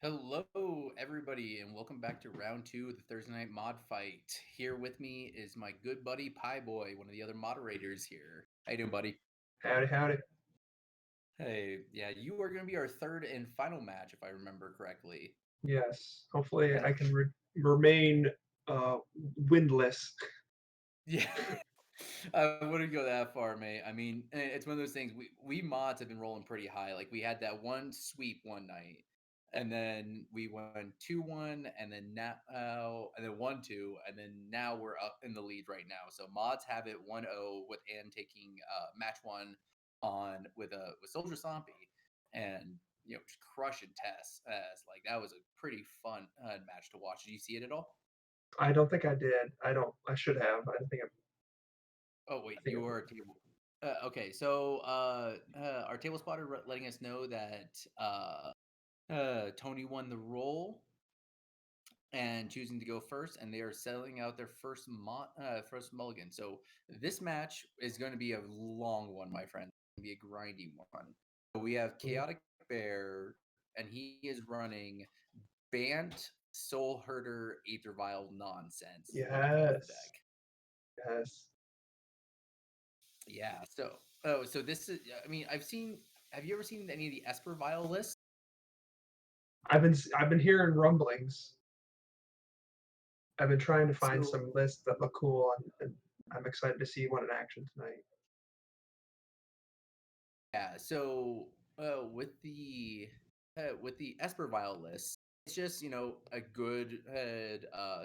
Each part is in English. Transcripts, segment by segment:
Hello, everybody, and welcome back to round two of the Thursday night mod fight. Here with me is my good buddy Pie Boy, one of the other moderators here. How you doing, buddy? Howdy, howdy. Hey, yeah, you are going to be our third and final match, if I remember correctly. Yes, hopefully Uh, I can remain uh, windless. yeah, I wouldn't go that far, mate. I mean, it's one of those things. We mods have been rolling pretty high. Like we had that one sweep one night, and then we won 2-1, and then now and then 1-2, and then now we're up in the lead right now. So mods have it 1-0 with Ann taking match one on with Soldier Zombie, and just crushing Tess. As like that was a pretty fun match to watch. Did you see it at all? I don't think I did. I don't. I should have. Oh wait, I think I you would are a have. table. Okay, so our table spotter letting us know that Tony won the roll and choosing to go first, and they are selling out their first mulligan. So this match is going to be a long one, my friend. It's going to be a grindy one. So we have Cool. Chaotic Bear, and he is running Bant Soul Herder Aether Vial nonsense. Is what he calls the Yes, deck. yes. Yeah. So this is. I mean, I've seen. Have you ever seen any of the Esper Vial lists? I've been hearing rumblings. I've been trying to find So some lists that look cool, and I'm excited to see one in action tonight. yeah. So with the Esper Vial list, it's just a good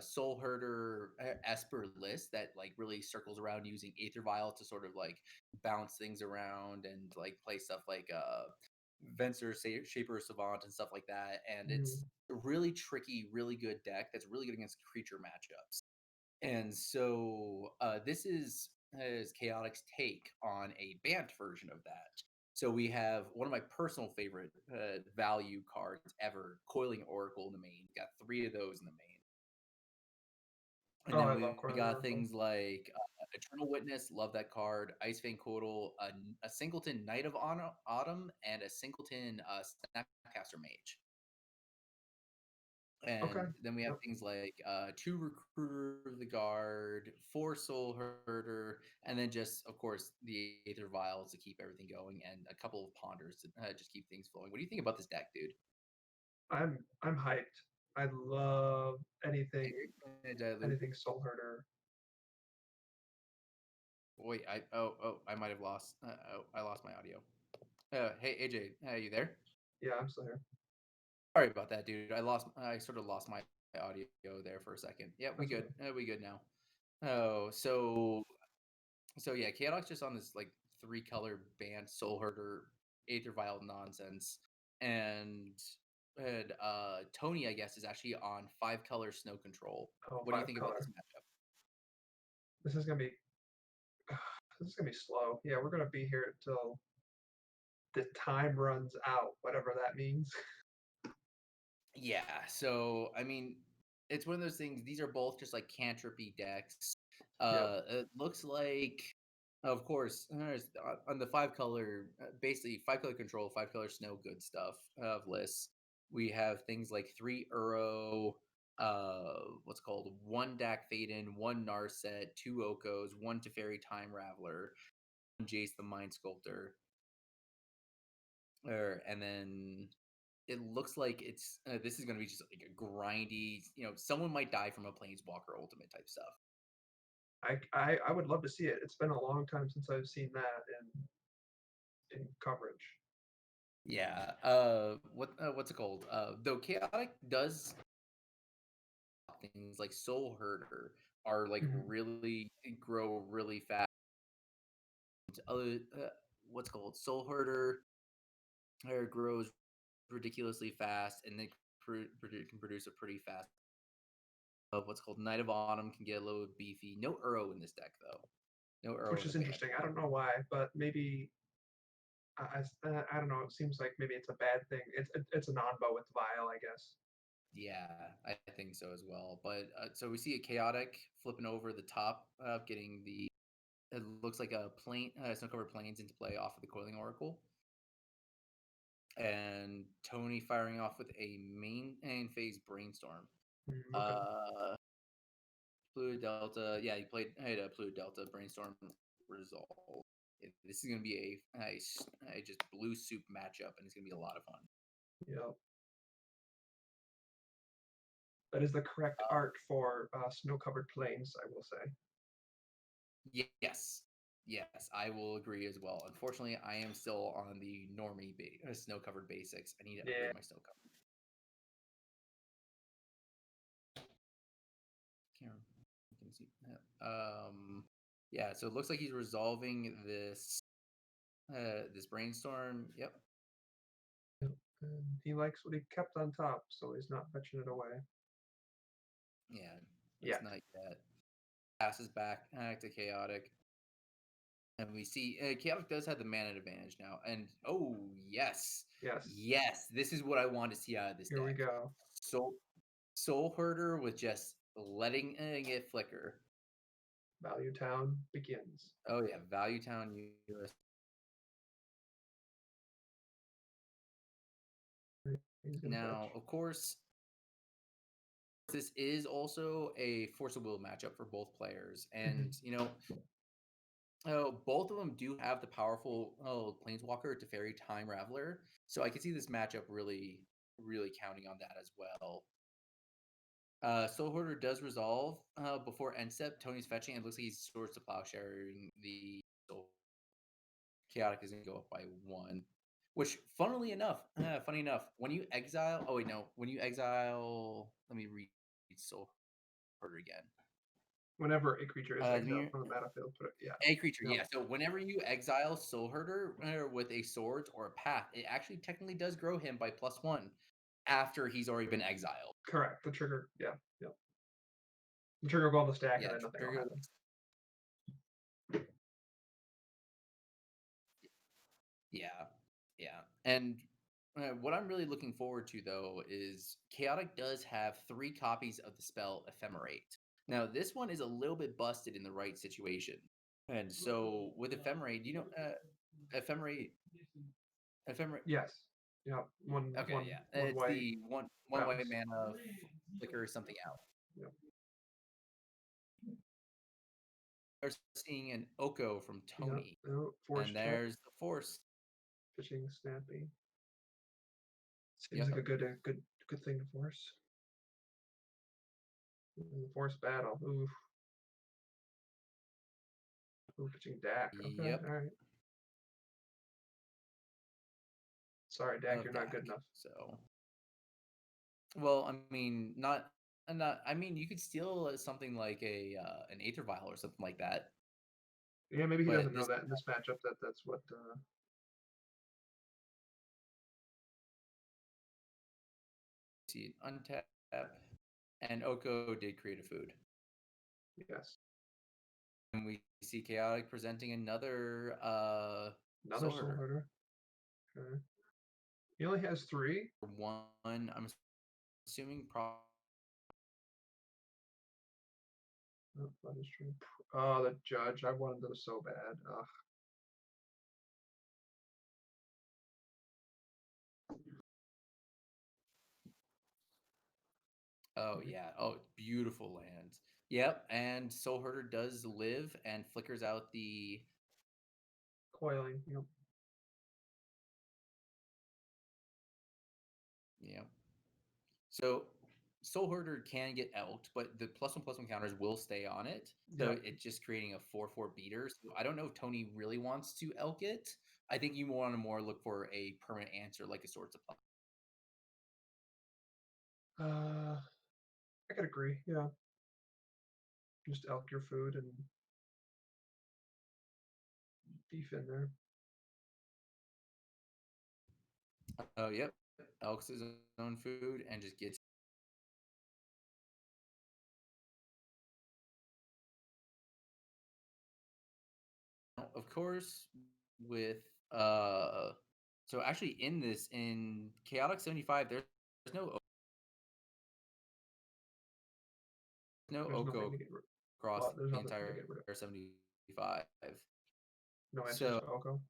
Soul Herder Esper list that like really circles around using Aether Vial to sort of like bounce things around and like play stuff like Venser, Shaper Savant, and stuff like that. And it's Mm. a really tricky, really good deck that's really good against creature matchups. And so this is Chaotic's take on a Bant version of that. So we have one of my personal favorite value cards ever, Coiling Oracle in the main. Got three of those in the main. And Oh, then I we love Coiling got Oracle. things like Eternal Witness, love that card. Ice Vein Coatl, a Singleton Knight of Autumn, and a Singleton Snapcaster Mage. Okay. And then we have Yep. things like two Recruiter of the Guard, four Soul Herder, and then just, of course, the Aether Vials to keep everything going, and a couple of Ponders to just keep things flowing. What do you think about this deck, dude? I'm hyped. I love anything Did I lose you? anything Soul Herder. Wait, I might have lost. I lost my audio. Hey AJ, are you there? Yeah, I'm still here. Sorry about that, dude. I sort of lost my audio there for a second. Yeah, we That's good. okay. We good now. Oh, so yeah, Chaotix just on this like three color band Soul Herder Aether Vial nonsense. And Tony, I guess, is actually on five color Snow Control. Oh, What do you five think about this color. matchup? This is gonna be this is gonna be slow. Yeah, we're gonna be here until the time runs out, whatever that means. Yeah, so I mean, it's one of those things. These are both just like cantripy decks. Yep. It looks like, of course, on the five color, basically five color control, five color snow good stuff of lists. We have things like three Uro, what's called one Dak Faden, one Narset, two Okos, one Teferi Time Raveler, one Jace the Mind Sculptor, and then it looks like it's this is going to be just like a grindy. Someone might die from a planeswalker ultimate type stuff. I would love to see it. It's been a long time since I've seen that in coverage. Yeah. What's it called? Though chaotic does things like Soul Herder are like Mhm. really grow really fast. What's it called Soul Herder grows ridiculously fast, and they can produce a pretty fast. What's called Knight of Autumn can get a little beefy. No Uro in this deck though. No Uro Which in the is band interesting. I form. don't know why, but maybe I don't know. It seems like maybe it's a bad thing. It's a non-bow with Vile, I guess. Yeah, I think so as well. But so we see a chaotic flipping over the top, getting the it looks like a plane, snow covered plains into play off of the Coiling Oracle. and Tony firing off with a main phase brainstorm. Okay. Uh, Blue Delta, yeah, he played had a Blue Delta brainstorm resolve. This is gonna be a just blue soup matchup, and it's gonna be a lot of fun. Yep. That is the correct art for snow-covered plains, I will say. Yes, yes, I will agree as well. Unfortunately, I am still on the normie snow covered basics. I need to Yeah. upgrade my snow cover. Can't remember. You can see that. Yeah. So it looks like he's resolving this brainstorm. Yep. Yep. And he likes what he kept on top, so he's not fetching it away. Yeah. It's Yet. not yet. Passes back to chaotic. And we see Chaotic does have the mana advantage now. And oh, yes. Yes. Yes. This is what I want to see out of this Here we deck. go. Soul Herder with just letting it flicker. Value Town begins. Oh, yeah. Value Town US. He's gonna Now, fetch. of course, this is also a Force of Will matchup for both players. And, both of them do have the powerful Planeswalker Teferi Time Raveler. So I can see this matchup really, really counting on that as well. Soul Hoarder does resolve before end step. Tony's fetching. It looks like he's Swords to Plowsharing the Soul. Chaotic is going to go up by 1. Which, funny enough, when you exile. Oh, wait, no. When you exile. Let me read Soul Hoarder again. Whenever a creature is exiled When from the battlefield, put it, yeah. A creature, Yep. yeah. So whenever you exile Soul Herder with a sword or a path, it actually technically does grow him by +1 after he's already been exiled. Correct. The trigger, yeah, yep. The trigger will go on the stack, Yeah, and then nothing will trigger. happen. Yeah, yeah. And what I'm really looking forward to though is Chaotic does have 3 copies of the spell Ephemerate. Now this one is a little bit busted in the right situation, and so with Ephemerate, Ephemerate, Ephemerate. Yes. Yep. Okay, yeah. One It's white the one white bounce. mana flicker something out. Yep. We're seeing an Oko from Yep. Tony, Oh, force and check. there's the Force. Pitching snappy. Seems like Yep. a good thing to force. Force battle. Oof. Ooh, pitching Dak. Okay. Yep. All right. Sorry, Dak. Of You're not good Dak. enough. So, well, I mean, not. I mean, you could steal something like an Aether Vial or something like that. Yeah, maybe he But doesn't know this that in this matchup. That's what. see untap, and Oko did create a food. Yes. And we see Chaotic presenting another Another Soul soul Herder. herder. Okay. He only has 3. One, I'm assuming probably. Oh, that is true. Oh, the judge. I wanted them so bad. Ugh. Oh yeah. Oh, beautiful land. Yep. And Soul Herder does live and flickers out the. Coiling. Yep. Yep. So Soul Herder can get elked, but the +1/+1 counters will stay on it. So Yep. it's just creating a 4/4 beater. So I don't know if Tony really wants to elk it. I think you want to more look for a permanent answer like a Sword Supply. I could agree. Yeah. Just elk your food and beef in there. Oh, yep. Elks his own food and just gets. Of course, with so actually in Chaotic 75, there's no There's nothing Oko to get rid. across Well, there's the nothing to entire get rid of. 75. No answers So to Oko.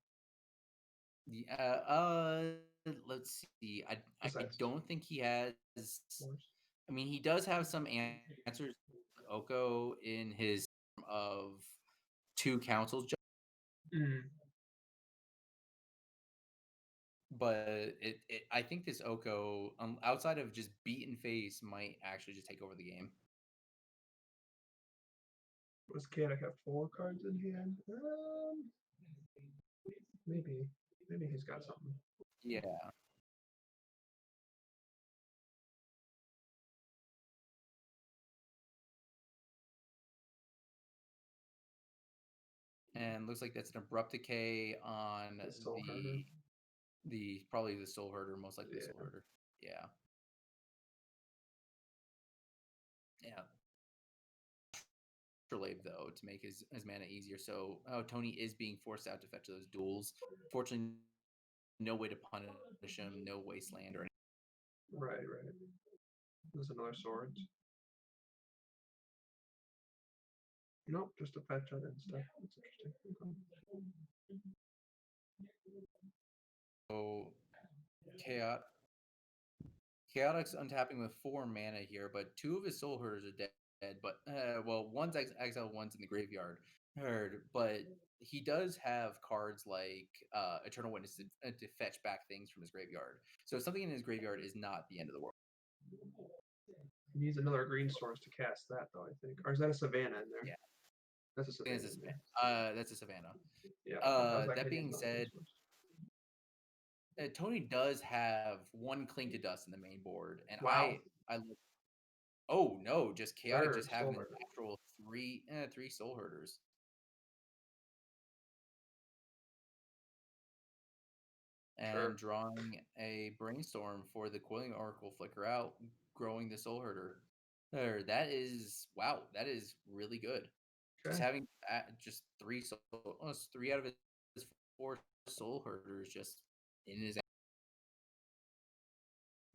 the let's see. I besides don't think he has. Force? I mean, he does have some answers. Oko in his of two councils, Mm, but I think this Oko, outside of just beaten face, might actually just take over the game. does Chaotic have 4 cards in hand? Maybe. Maybe he's got something. Yeah, and looks like that's an abrupt decay on The Soul Herder. the probably the soul herder, most likely the soul Yeah. herder. Yeah, yeah. Astrolabe though to make his mana easier. So Tony is being forced out to fetch those duels. Fortunately, no way to punish him, no wasteland or anything. Right, right. There's another swords. Nope, just a fetch other stuff. That's interesting. So chaos Chaotix untapping with 4 mana here, but 2 of his soul herders are dead. But well, one's exile, one's in the graveyard. But he does have cards like Eternal Witness to fetch back things from his graveyard. So something in his graveyard is not the end of the world. He needs another green source to cast that, though, I think. Or is that a Savannah in there? Yeah, That's a Savannah that's a in there. that's a Savannah. Yeah, okay. I was like, That he needs being another green said, source. Tony does have 1 Cling to Dust in the main board, and Wow. I look. Oh no, just chaotic, just Third soul having an herder. actual three soul herders. Sure. And drawing a brainstorm for the Coiling Oracle flicker out, growing the Soul Herder. That is wow, that is really good. Just Okay. having just almost 3 out of his 4 Soul Herders just in his.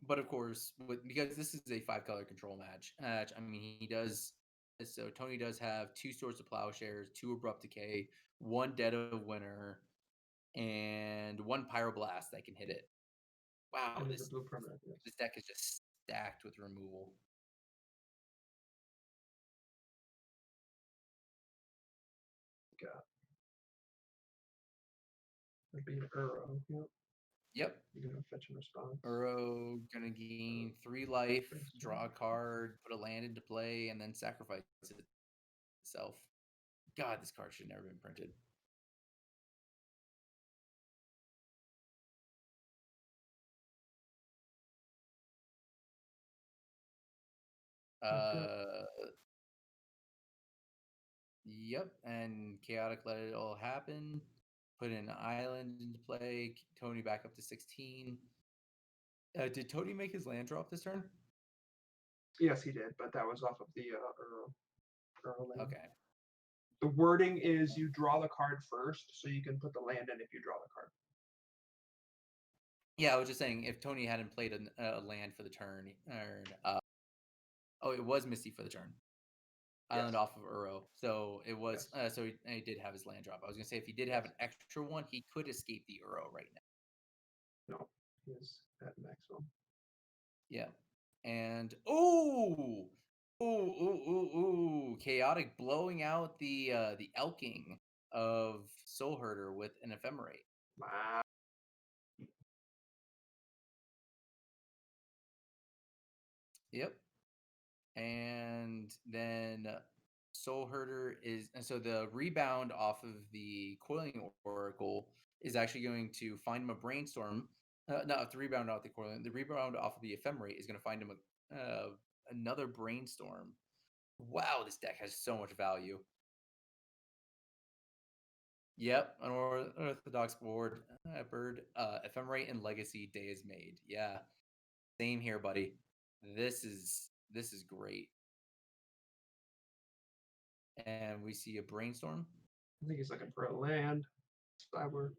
But of course, because this is a 5 color control match, I mean he does. So Tony does have 2 Swords of Plowshares, 2 Abrupt Decay, 1 Dead of Winter, and 1 Pyroblast that can hit it. Wow, And there's a this blue permanent, yes. this deck is just stacked with removal. Got it'd be an Uro. Yep. Yep. You're gonna fetch and response. Uro gonna gain 3 life, Brainstorm. draw a card, put a land into play, and then sacrifice itself. God, this card should never been printed. Okay. Yep, and chaotic let it all happen. Put an island into play. Tony back up to 16. Did Tony make his land drop this turn? Yes, he did, but that was off of the Uro land. Okay. The wording is you draw the card first, so you can put the land in if you draw the card. Yeah, I was just saying if Tony hadn't played a land for the turn, oh, it was Misty for the turn. Island Yes. off of Uro. So it was Yes. so he did have his land drop. I was gonna say if he did have an extra one, he could escape the Uro right now. No, he is at maximum. Yeah. And ooh, chaotic blowing out the elking of Soul Herder with an ephemerate. Wow. Yep. And then Soul Herder is, and so the rebound off of the Coiling Oracle is actually going to find him a brainstorm. Not the rebound off the Coiling, the rebound off of the Ephemerate is going to find him another brainstorm. Wow, this deck has so much value. Yep, an Orthodox board, bird, Ephemerate and Legacy Day is made. Yeah, same here, buddy. This is great. And we see a brainstorm. I think he's looking for a land. If I were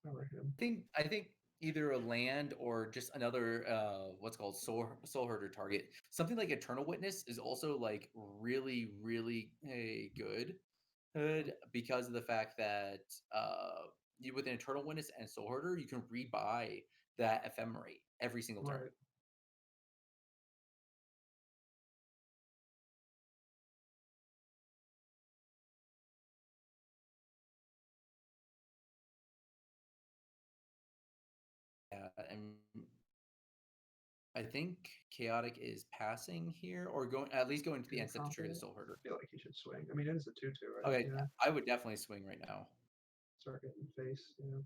him. I think either a land or just another what's called soul herder target. Something like Eternal Witness is also like really good because of the fact that with an Eternal Witness and Soul Herder, you can rebuy that ephemerate every single turn. Right. Yeah, and I think Chaotic is passing here, or going at least going to the Feeling end step to trigger the confident. Soul Herder. I feel like he should swing. I mean, it is a 2-2, right? Okay, Yeah. I would definitely swing right now. Start getting face. Yeah.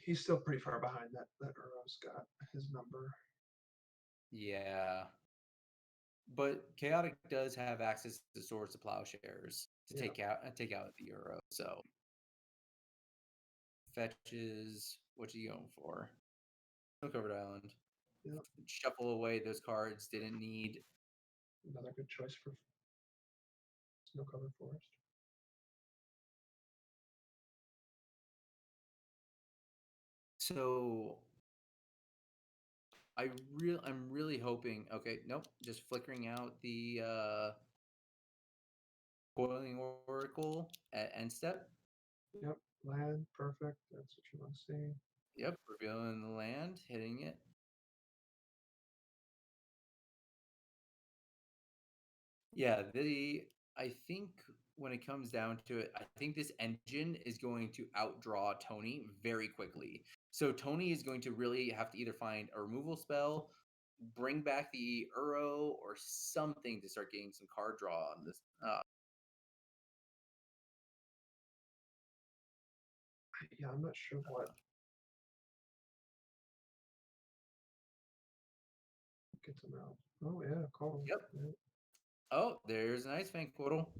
He's still pretty far behind that Uro's got his number. Yeah. But Chaotic does have access to Swords to Plowshares to take out the Euro. So fetches. What's he going for? No covered island. Yep. Shuffle away those cards. Didn't need. Another good choice for snow covered forest. So I'm really hoping. Okay, nope. Just flickering out the Coiling Oracle at end step. Yep. Land. Perfect. That's what you want to see. Yep, revealing the land, hitting it. Yeah, I think when it comes down to it, I think this engine is going to outdraw Tony very quickly. So Tony is going to really have to either find a removal spell, bring back the Uro, or something to start getting some card draw on this. Yeah, I'm not sure what gets him out. Oh yeah, call. Yep. Yeah. Oh, there's an Ice Fang Portal,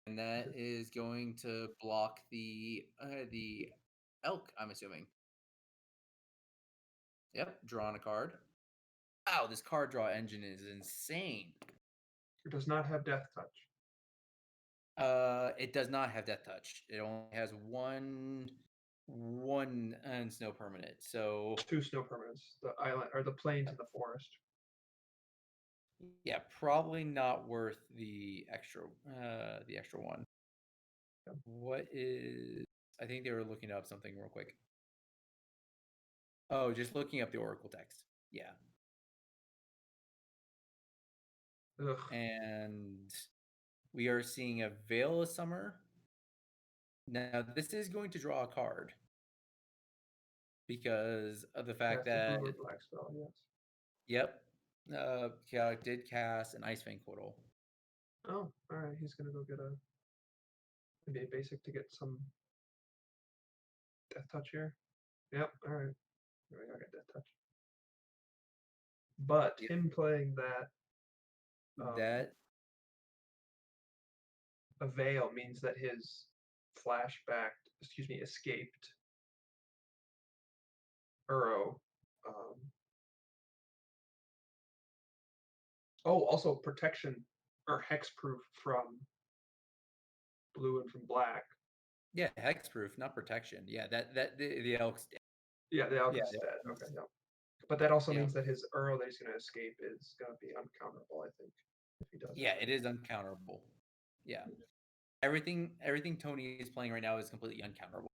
and that is going to block the elk. I'm assuming. Yep, drawing a card. Wow, this card draw engine is insane. It does not have death touch. It does not have Death Touch. It only has one and snow permanent. So 2 snow permanents. The island or the plains and the forest. yeah, probably not worth the extra one. Yep. What is? I think they were looking up something real quick. Oh, just looking up the Oracle text. Yeah. Ugh. And we are seeing a Veil of Summer. Now, this is going to draw a card because of the fact Cast a blue that, or black spell. Yes. yep, Chaotic did cast an Ice Fang Portal. Oh, all right. He's gonna go get maybe a basic to get some death touch here. Yep. All right. There we go. I got death touch. But Yep. him playing that That a veil means that his escaped Uro. Um, also protection or hexproof from blue and from black. yeah, hexproof, not protection. Yeah, that the elk's dead. Yeah, the Yeah, Alchemist dead. Okay, yeah. But that also yeah, means that his Uro that he's going to escape is going to be uncounterable, I think, if he does yeah. have It it. is uncounterable. Yeah, everything Tony is playing right now is completely uncounterable.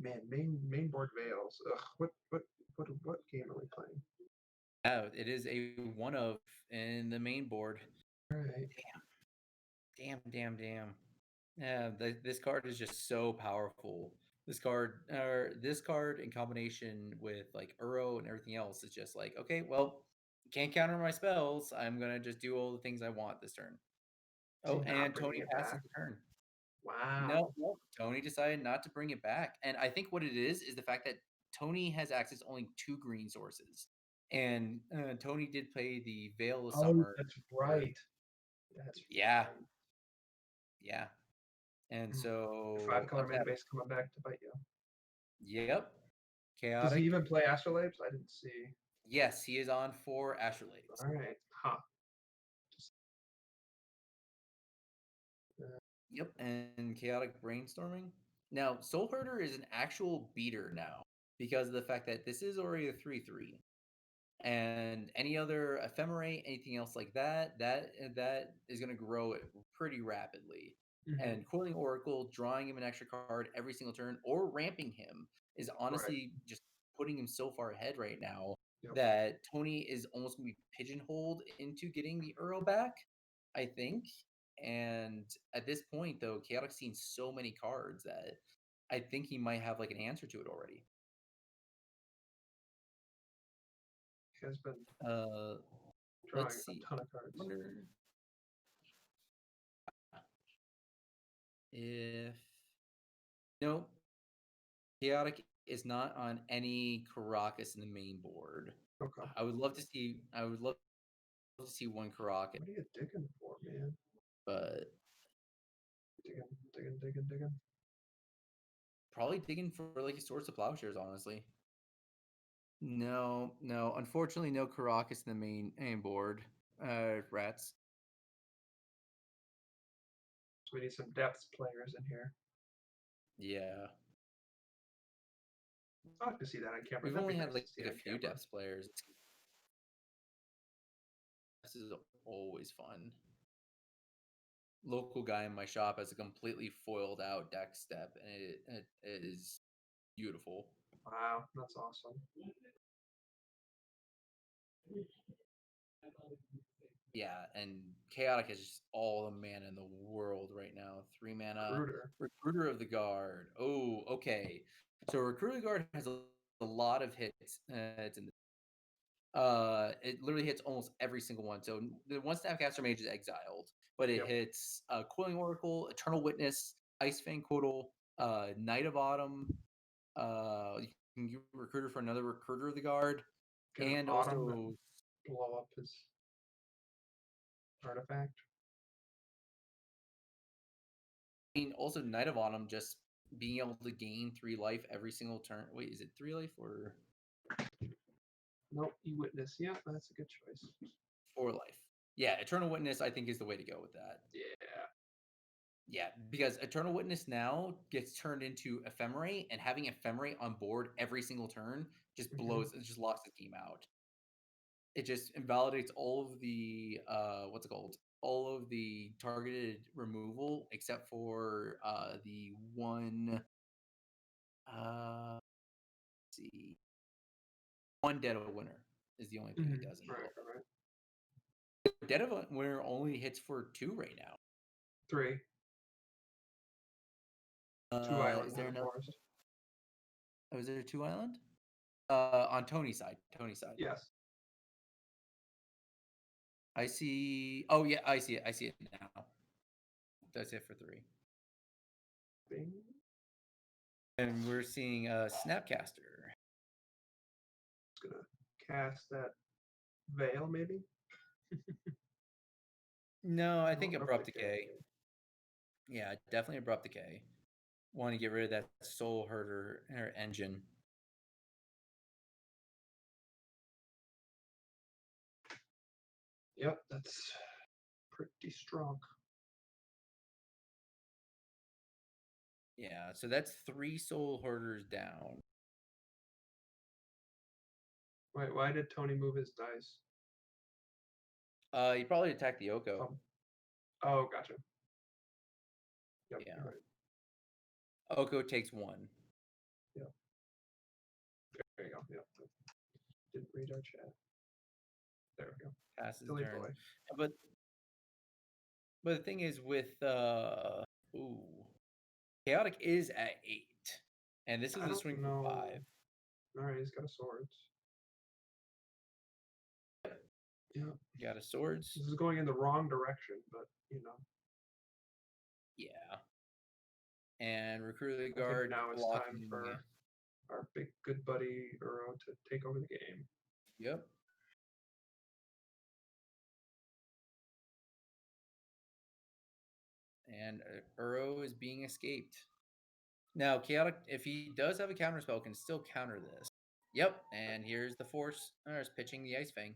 Man, main board veils. Ugh, what game are we playing? Yeah, it is a one of in the main board. All right. Damn. Yeah, this card is just so powerful. This card in combination with like Uro and everything else is just like, okay, well, can't counter my spells. I'm gonna just do all the things I want this turn. Is he Oh, not and bringing Tony it passes back? the turn. Wow. No, Tony decided not to bring it back. And I think what it is the fact that Tony has access to only 2 green sources. And Tony did play the Veil of Oh, Summer. that's right. That's Yeah, right. yeah. And Mm. so 5 color mana base coming back to bite you. yep. Does he Chaotic. even play Astrolabes? I didn't see. Yes, he is on 4 Astrolabes. All right. Huh. Yep, and Chaotic Brainstorming. Now, Soul Herder is an actual beater now because of the fact that this is already a 3/3. And any other ephemerate, anything else like that, that is going to grow it pretty rapidly. Hmm. And Coiling Oracle, drawing him an extra card every single turn, or ramping him is Right. honestly just putting him so far ahead right now Yep. that Tony is almost going to be pigeonholed into getting the Earl back, I think. And at this point, though, Chaotic's seen so many cards that I think he might have like an answer to it already. He has been Uh, let's drawing see. a ton of cards. Wonder if no, chaotic is not on any Caracas in the main board. Okay. I would love to see. I would love to see one Caracas, What are you digging for, man? but Digging, digging, digging, digging. probably digging for like a Swords to Plowshares. Honestly, no, no. Unfortunately, no Caracas in the main board. Rats. So we need some depth players in here. Yeah, I like to see that on camera. we've That'd be only had nice to see like a on few camera. depths players. This is always fun. Local guy in my shop has a completely foiled out deck step, and it is beautiful. Wow, that's awesome. Yeah, and Chaotic is just all the mana in the world right now. 3 mana, Recruiter. Recruiter of the Guard. Oh, okay. So Recruiter of the Guard has a lot of hits. It's in it literally hits almost every single one. So the one Snapcaster Mage is exiled, but it Yep. hits Coiling Oracle, Eternal Witness, Ice Fang Quotal, Knight of Autumn. You can get Recruiter for another Recruiter of the Guard, Get an and autumn and also blow up his artifact. also Knight of Autumn just being able to gain 3 life every single turn. Wait, is it 3 life or Nope, you witness. Yeah, that's a good choice. 4 life? Yeah, Eternal Witness I think is the way to go with that. Yeah. Yeah, because Eternal Witness now gets turned into Ephemerate, and having Ephemerate on board every single turn just Hmm. blows. It just locks the game out. It just invalidates all of the what's it called? All of the targeted removal except for the one. Let's see, one Dead of a Winter is the only thing it doesn't Right, involve. right. Dead of a Winter only hits for 2 right now. 3. 2 island Is and there a another? forest. Oh, is there 2 island? On Tony's side. Tony's side. Yes. I see. Oh yeah, I see it. I see it now. That's it for 3. Bing. And we're seeing Snapcaster. It's gonna cast that veil, maybe. No, I Oh, think Abrupt Abrupt Decay. Decay. Yeah, definitely Abrupt Decay. Want to get rid of that Soul Herder or engine. Yep, that's pretty strong. Yeah, so that's 3 Soul Herders down. Wait, why did Tony move his dice? You probably attack the Oko. Oh, gotcha. Yep, Yeah. you're right. Oko takes 1. Yep. There you go. Yep. Didn't read our chat. There we go. Passes Silly turn. boy. But the thing is with ooh, Chaotic is at 8. And this is I a don't swing for know. 5. All right, he's got a swords. Yeah. Got a swords. This is going in the wrong direction, but you know. Yeah. And Recruit the I think Guard now it's time blocking. for our big good buddy Uro to take over the game. Yep. And Uro is being escaped. Now, Chaotic, if he does have a counter spell, can still counter this. Yep. And here's the Force. There's pitching the Ice Fang.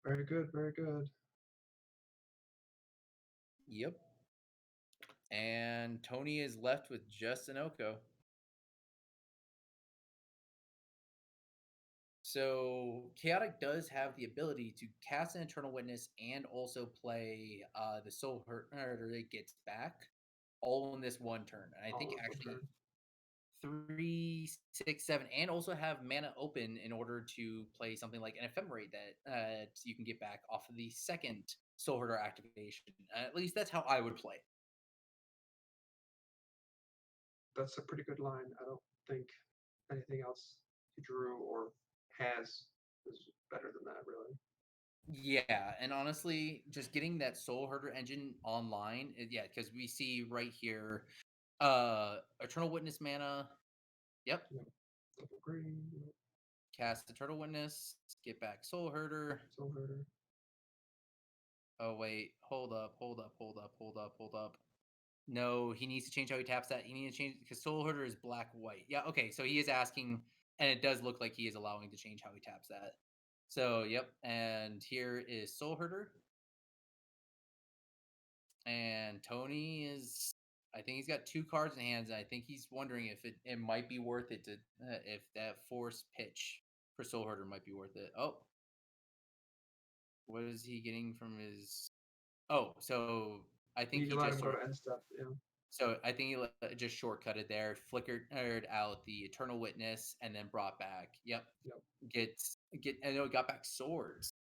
Very good, very good. Yep. And Tony is left with just an Oko. So Chaotic does have the ability to cast an Eternal Witness and also play the Soul Herder it gets back all in this one turn. And I think All in one actually turn. 3, 6, 7, and also have mana open in order to play something like an Ephemerate that you can get back off of the second Soul Herder activation. At least that's how I would play. That's a pretty good line. I don't think anything else he drew or has is better than that, really. Yeah, and honestly, just getting that Soul Herder engine online, yeah, because we see right here, Eternal Witness mana. Yep, Yep. Double green. Yep. cast Eternal Witness, get back Soul Herder. Soul Herder. Oh wait, hold up, hold up, hold up, hold up, hold up. No, he needs to change how he taps that. He needs to change because Soul Herder is black white. Yeah, okay, so he is asking, and it does look like he is allowing to change how he taps that. So yep, and here is Soul Herder. And Tony is, I think he's got two cards in hands, and I think he's wondering if it might be worth it to if that force pitch for Soul Herder might be worth it. Oh, what is he getting from his? Oh, so I think You he let just him go sort to of. end step. Yeah. So I think he just shortcutted there, flickered out the Eternal Witness, and then brought back. Yep, Yep. I know it got back swords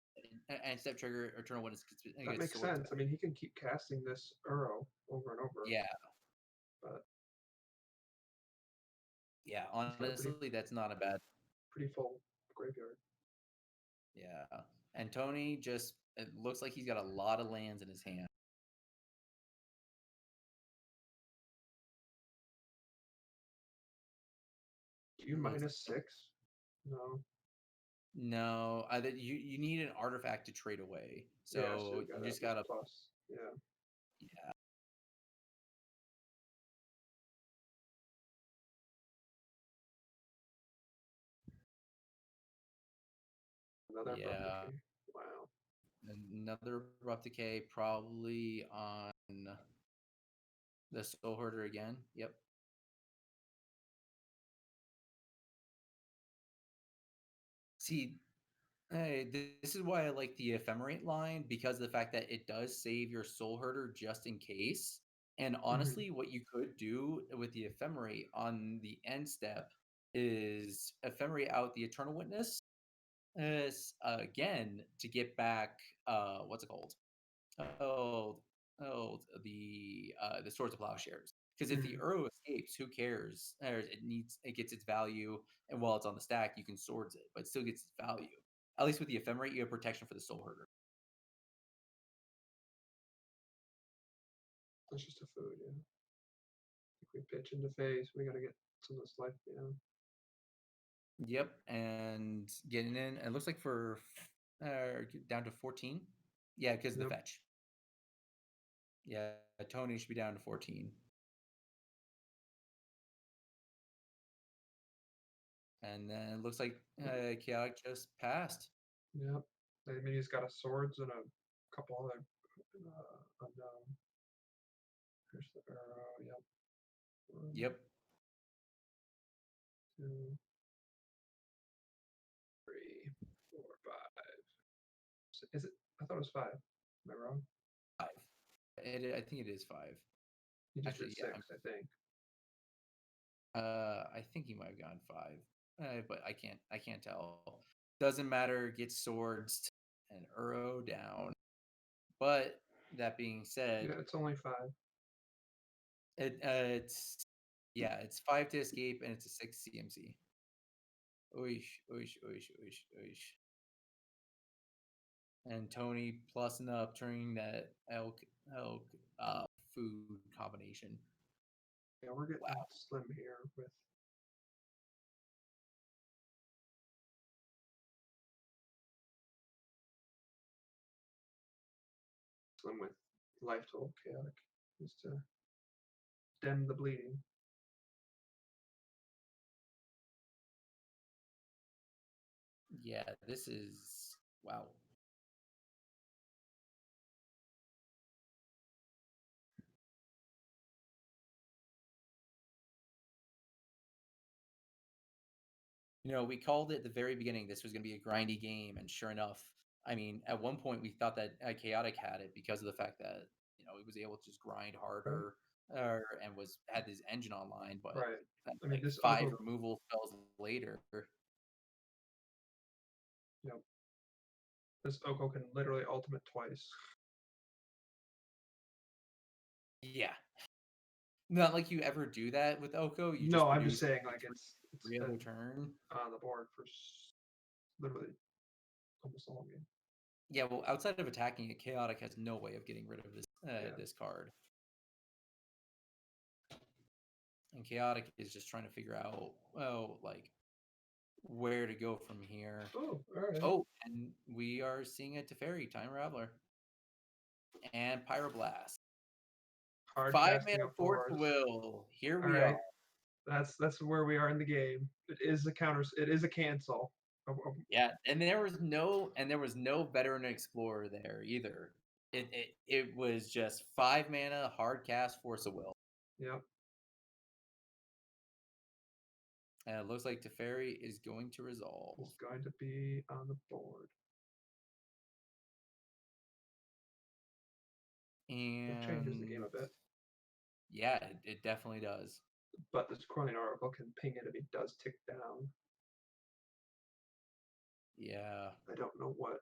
and step trigger Eternal Witness That gets makes swords sense. I back. mean, he can keep casting this Uro over and over, Yeah, but yeah. he's got a Honestly, that's not a bad. pretty full graveyard. Yeah. And Tony just it looks like he's got a lot of lands in his hand. Do you Looks minus like 6? No. no, either you need an artifact to trade away. Yeah, so So we got you to just have this gotta plus. Yeah. yeah, Another abrupt yeah. decay. Wow. Another abrupt decay probably on the soul hoarder again. Yep. See, this is why I like the ephemerate line because of the fact that it does save your soul herder just in case. And Hmm. honestly, what you could do with the ephemerate on the end step is ephemerate out the eternal witness again to get back what's it called? Oh, the swords of plowshares. Because if the Hmm. Uro escapes, who cares? Or it gets its value, and while it's on the stack, you can swords it, but it still gets its value. At least with the ephemerate, you have protection for the soul herder. That's just a food, yeah. If we pitch into phase, we got to get some of this life down. Yep, and getting in. It looks like for down to 14. Yeah, because of the Yep. fetch. Yeah, Tony should be down to 14. And then it looks like Chaotic just passed. Yep. I mean, he's got a swords and a couple other unknown. Here's the arrow. Yep. One, Yep. 2, 3, 4, 5. Is it? I thought it was 5. Am I wrong? Five. I think it is five. He just did Actually, yeah, 6, I think. I think he might have gone five, but I can't tell. Doesn't matter. Gets swords and Uro down. But that being said, Yeah, it's only 5. it's yeah, it's five to escape and it's a six CMC. Oish, oish, oish, oish, oish. And Tony plussing up, turning that elk uh, food combination. Yeah, we're getting Wow. slim here with life total chaotic. Just to stem the bleeding. Yeah, this is wow. We called it at the very beginning this was going to be a grindy game, and sure enough, I mean, at one point we thought that Chaotic had it because of the fact that it was able to just grind Right. harder, and was had this engine online, but Right. I mean, like this five Oko, removal spells later, you know, this Oko can literally ultimate twice. yeah, not like you ever do that with Oko. You No, just I'm just produce saying, like like, it's every other been turn. on the board for literally almost the whole game. Yeah, well, outside of attacking it, Chaotic has no way of getting rid of Yeah. this card. And Chaotic is just trying to figure out, well, like where to go from here. Oh, all right. Oh, and we are seeing a Teferi, Time Raveler, and Pyroblast. Hard Five casting mana of Force fours. Will. Here All we are. right. That's where we are in the game. It is a counter. It is a cancel. Yeah, and there was no Veteran Explorer there either. It was just 5 mana hard cast Force of Will. Yep. And it looks like Teferi is going to resolve. Is going to be on the board. That changes the game And a bit. yeah, it definitely does. But this Corlean Oracle can ping it if he does tick down. Yeah. I don't know what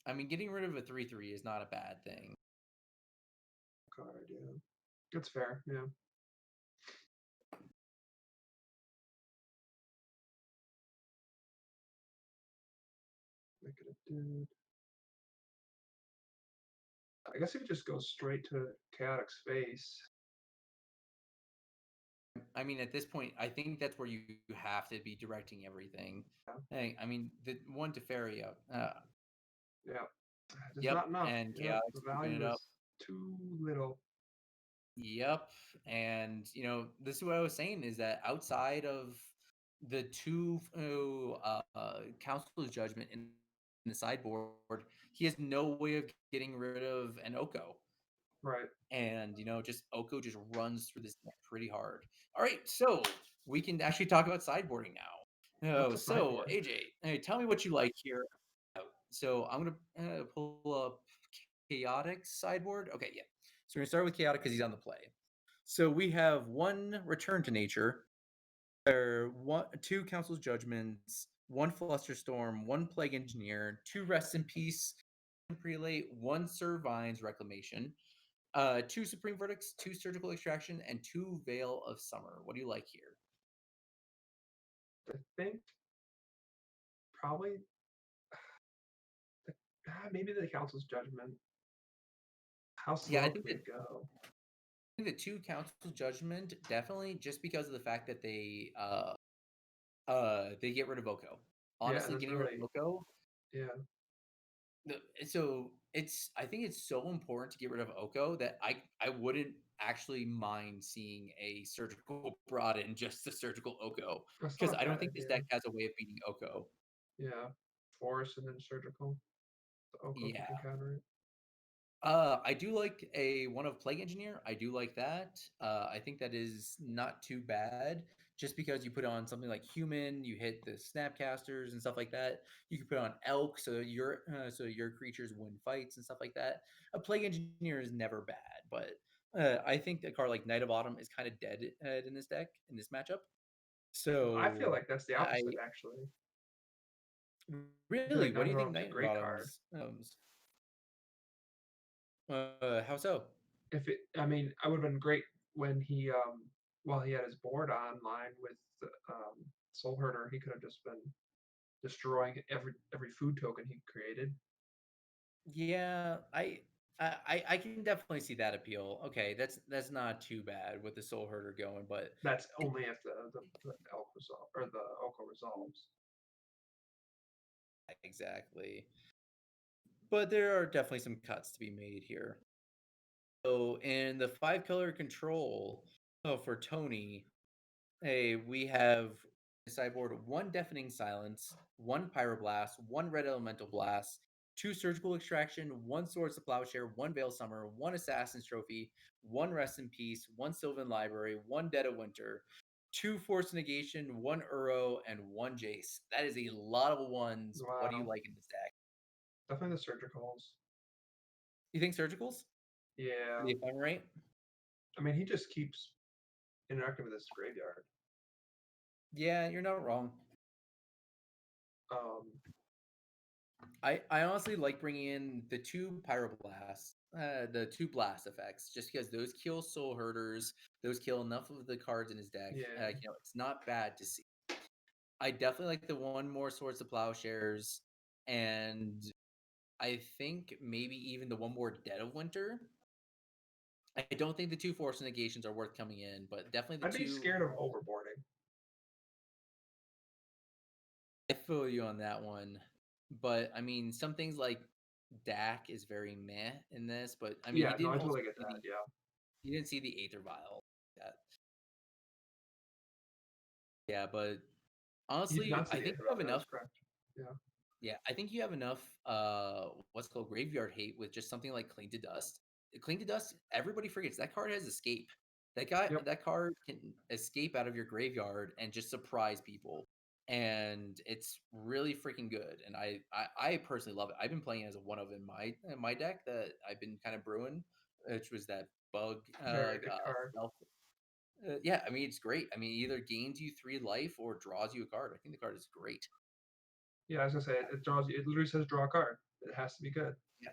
I mean, getting rid of a 3/3 is not a bad thing. card. Yeah, it's fair. Yeah. Make it a dude. I guess if you just go straight to Chaotic's face. I mean, at this point, I think that's where you have to be directing everything. Yeah. Hey, I mean, the one Teferi up. Yeah. Just Yep, not enough. and Yeah. The Chaotic's scooping it value up. is too little. Yep, and this is what I was saying is that outside of the two Council's Judgment in the sideboard, he has no way of getting rid of an Oko. Right. And just Oko just runs through this deck pretty hard. All right, so we can actually talk about sideboarding now. What's Oh, a so sideboard? AJ, hey, tell me what you like here. So I'm gonna pull up Chaotic sideboard. Okay, yeah. So we're gonna start with Chaotic because he's on the play. So we have one Return to Nature, or two Council's Judgments, one Flusterstorm, one Plague Engineer, two Rest in Peace, Prelate, one Servine's Reclamation, two Supreme Verdicts, two Surgical Extraction, and two Veil of Summer. What do you like here? I think probably maybe the Council's Judgment. How Yeah, slow can we go? I think the two Council Judgment definitely just because of the fact that they get rid of Oko. Yeah, and Honestly, it's getting rid of really Oko. yeah. So I think it's so important to get rid of Oko that I wouldn't actually mind seeing a surgical brought in just the surgical Oko That's not because a I bad don't think this idea. deck has a way of beating Oko. Yeah. Force and then surgical. The Oko if you Yeah. can counter it. I do like a one of Plague Engineer. I do like that. I think that is not too bad. Just because you put on something like Human, you hit the Snapcasters and stuff like that. You can put on Elk, so your creatures win fights and stuff like that. A Plague Engineer is never bad, but I think a card like Knight of Autumn is kind of dead in this deck in this matchup. I feel So like that's the I opposite actually. I feel really, like what Knight do of you think Autumn's a Knight of great card. Autumn's? How so? If it I mean, I would have been great when he while he had his board online with Soul Herder, he could have just been destroying every food token he created. Yeah, I can definitely see that appeal. Okay, that's not too bad with the Soul Herder going, but That's it, only if the elk resolve or the Oko resolves. exactly. But there are definitely some cuts to be made here. So in the 5 color control, for Tony, hey, we have sideboard one Deafening Silence, one Pyroblast, one Red Elemental Blast, two Surgical Extraction, one Swords to Plowshare, one Veil Summer, one Assassin's Trophy, one Rest in Peace, one Sylvan Library, one Dead of Winter, 2 Force Negation, 1 Uro, and 1 Jace. That is a lot of ones. What do you Wow. like in this deck? Definitely the surgicals. You think Surgicals? For Yeah. the Ephemerate? I mean, he just keeps interacting with his graveyard. Yeah, you're not wrong. Um, I honestly like bringing in the 2 Pyroblasts, the 2 Blast effects, just because those kill Soul Herders, those kill enough of the cards in his deck. yeah. It's not bad to see. I definitely like the 1 more Swords to Plowshares, and I think maybe even the 1 more Dead of Winter. I don't think the 2 Force Negations are worth coming in, but definitely the I'd be 2. scared of overboarding. I feel you on that one. But I mean, some things like Dak is very meh in this, but I mean, Yeah, no, I totally get see that. Yeah. you didn't see the Aether Vial. Yeah, yeah, but He did honestly, not see I the think Aether you have Vial. That is enough. correct. Yeah. Yeah, I think you have enough. What's it called graveyard hate with just something like Cling to Dust. Cling to Dust. Everybody forgets that card has escape. Yep. That card can escape out of your graveyard and just surprise people, and it's really freaking good. And I personally love it. I've been playing as a one of in my deck that I've been kind of brewing, which was that bug Very good card. stealth. Yeah, I mean it's great. I mean either gains you 3 life or draws you a card. I think the card is great. Yeah, I was gonna say it draws you. It literally says draw a card. It has to be good. Yeah.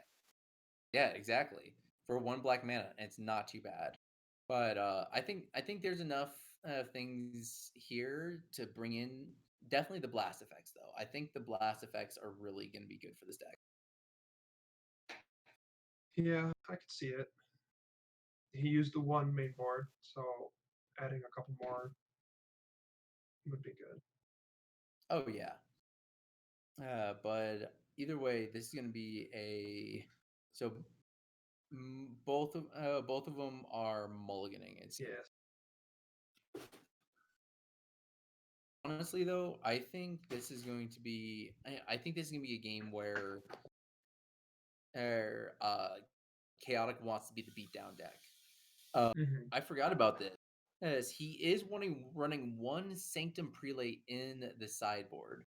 Yeah, exactly. For 1 black mana, and it's not too bad. But I think there's enough things here to bring in. Definitely the blast effects, though. I think the blast effects are really going to be good for this deck. Yeah, I could see it. He used the one main board, so adding a couple more would be good. Oh yeah. But either way, this is going to be a so both of them are mulliganing. It seems. Yes. Honestly, though, I think this is going to be. I think this is going to be a game where Chaotic wants to be the beatdown deck. Hmm. I forgot about this. As he is running 1 Sanctum Prelate in the sideboard.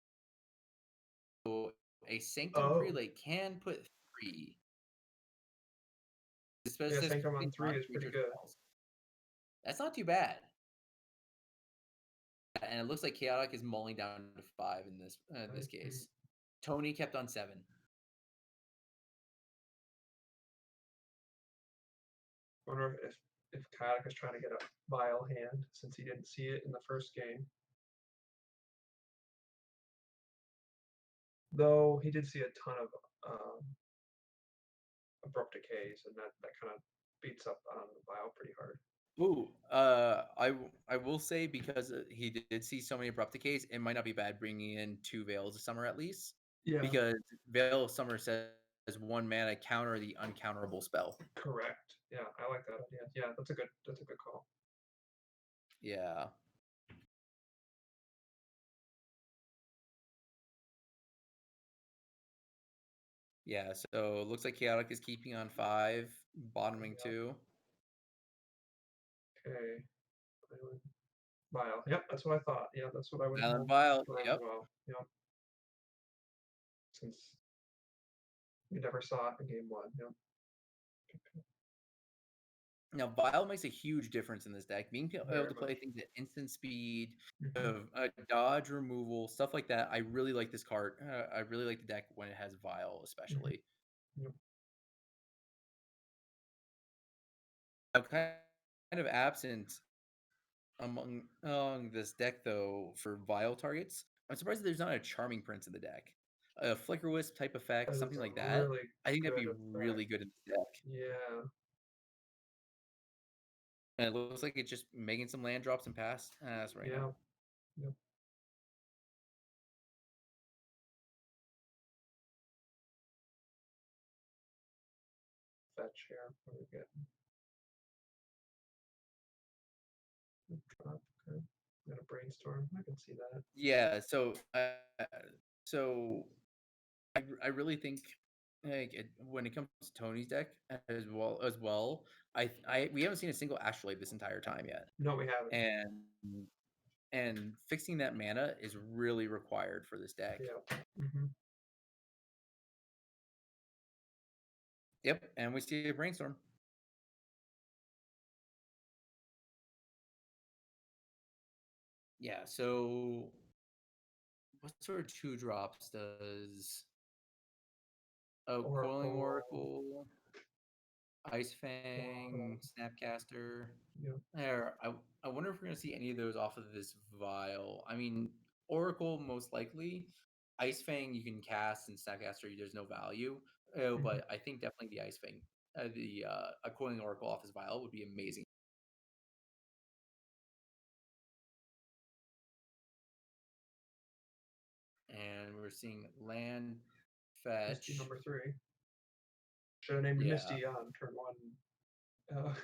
So a Sanctum Oh, Prelate can put 3, yeah. Sanctum specifically on three is pretty non-creature good. spells. That's not too bad. And it looks like Chaotic is mulling down to 5 in this Mhm. case. Tony kept on 7. Wonder if Kayak is trying to get a Vial hand since he didn't see it in the first game. Though he did see a ton of abrupt decays, and that kind of beats up on the Vial pretty hard. Ooh, I will say because he did see so many abrupt decays, it might not be bad bringing in 2 Veils of Summer at least, Yeah, because Veil of Summer says 1 mana counter the uncounterable spell. correct. Yeah, I like that idea. Yeah, that's a good call. Yeah, yeah. So it looks like Chaotic is keeping on 5, bottoming Yeah. 2. Okay. Island Vial. Yep, that's what I thought. Yeah, that's what I went Island home Vial. for as Yep. well. Yep. Since we never saw it in game one. Yep. Now Vial makes a huge difference in this deck. Being able Very to play much. things at instant speed, Hmm. dodge removal, stuff like that. I really like this card. I really like the deck when it has Vial, Hmm. especially. Yep. Now, kind of absent among this deck though for Vial targets. I'm surprised that there's not a Charming Prince in the deck. A Flicker Wisp type effect, That is something a like that. really I think that'd good be really effect. good in this deck. Yeah. And it looks like it's just making some land drops and pass right now. Yeah. Yep. Fetch here. What do we get? Drop. Okay. Got a brainstorm. I can see that. Yeah, so I really think when it comes to Tony's deck as well, I we haven't seen a single Astrolabe this entire time yet, No, we haven't. and and fixing that mana is really required for this deck. Yeah. Hmm. Yep, and we see a brainstorm. Yeah, so what sort of two drops does Coiling Oracle. Oracle, Ice Uh, Fang, Snapcaster? yeah. There, I wonder if we're gonna see any of those off of this vial. I mean, Oracle most likely. Ice Fang you can cast, and Snapcaster there's no value. Oh, Hmm. but I think definitely the Ice Fang, the a Coiling Oracle off his vial would be amazing. And we're seeing land Misty fetch. number 3. Should have named Yeah, Misty on turn 1. Uh,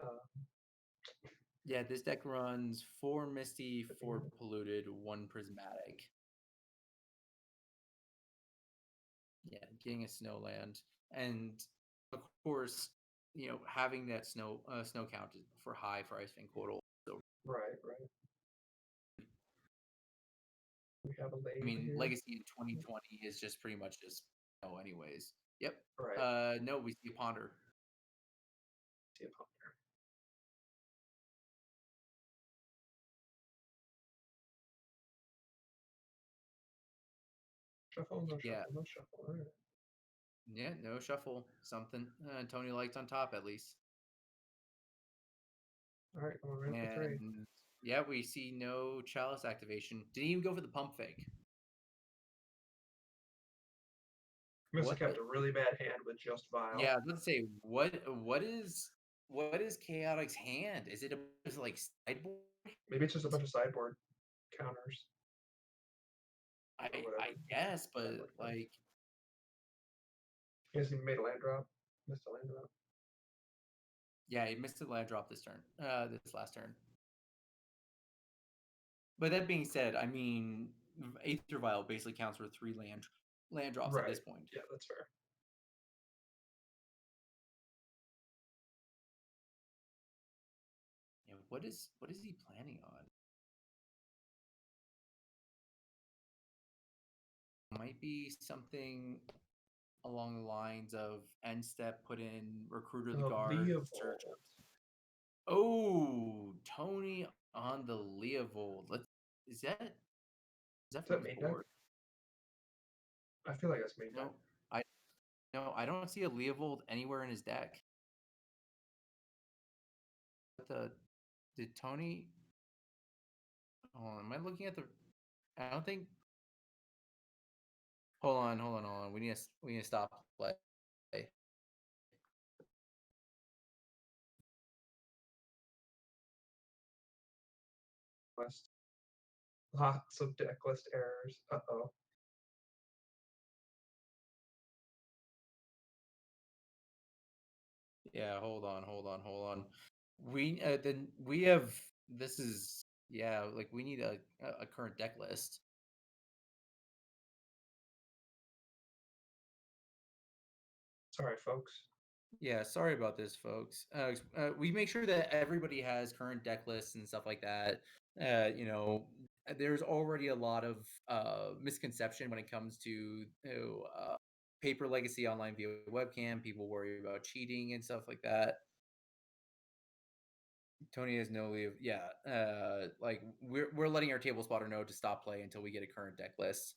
uh, yeah. This deck runs 4 Misty, Shipping 4 Polluted, 1 Prismatic. Yeah, getting a snow land, and of course, having that snow count for high for Ice Fang Coatl. So right, right. We have a I lane mean, here. Legacy in 2020 is just pretty much just snow, anyways. Yep. Right. No, we see a Ponder. See a ponder. Shuffle, no Yeah, shuffle, no shuffle. All right. yeah, no shuffle. Something Tony liked on top at least. All right, going right for 3. And yeah, we see no Chalice activation. Didn't even go for the pump fake. Must have What? kept a really bad hand with just Vial. Yeah, let's say what is Chaotic's hand? Is it like sideboard? Maybe it's just a bunch of sideboard counters or I whatever. guess, but Sideboard counters. like He hasn't even made a land drop. Missed a land drop. yeah, he missed the land drop this turn. This last turn. But that being said, I mean, Aether Vial basically counts for 3 land drops at Right. this point. Yeah, that's fair. Yeah, what is he planning on? Might be something along the lines of end step, put in Recruiter the Guard, search. Leovold. Oh, Tony on the Leovold. Is that Is from that his main deck? board? I feel like that's main deck. No, I no, I don't see a Leovold anywhere in his deck. But did Tony? Oh, am I looking at the? I don't think. Hold on. We need to stop play. List. Lots of deck list errors. Uh-oh. Yeah, hold on. We have this is yeah, like we need a current deck list. Sorry, folks. Yeah, sorry about this, folks. We make sure that everybody has current deck lists and stuff like that. There's already a lot of misconception when it comes to paper legacy online via webcam. People worry about cheating and stuff like that. Tony has no leave. Yeah, like we're letting our table spotter know to stop play until we get a current deck list.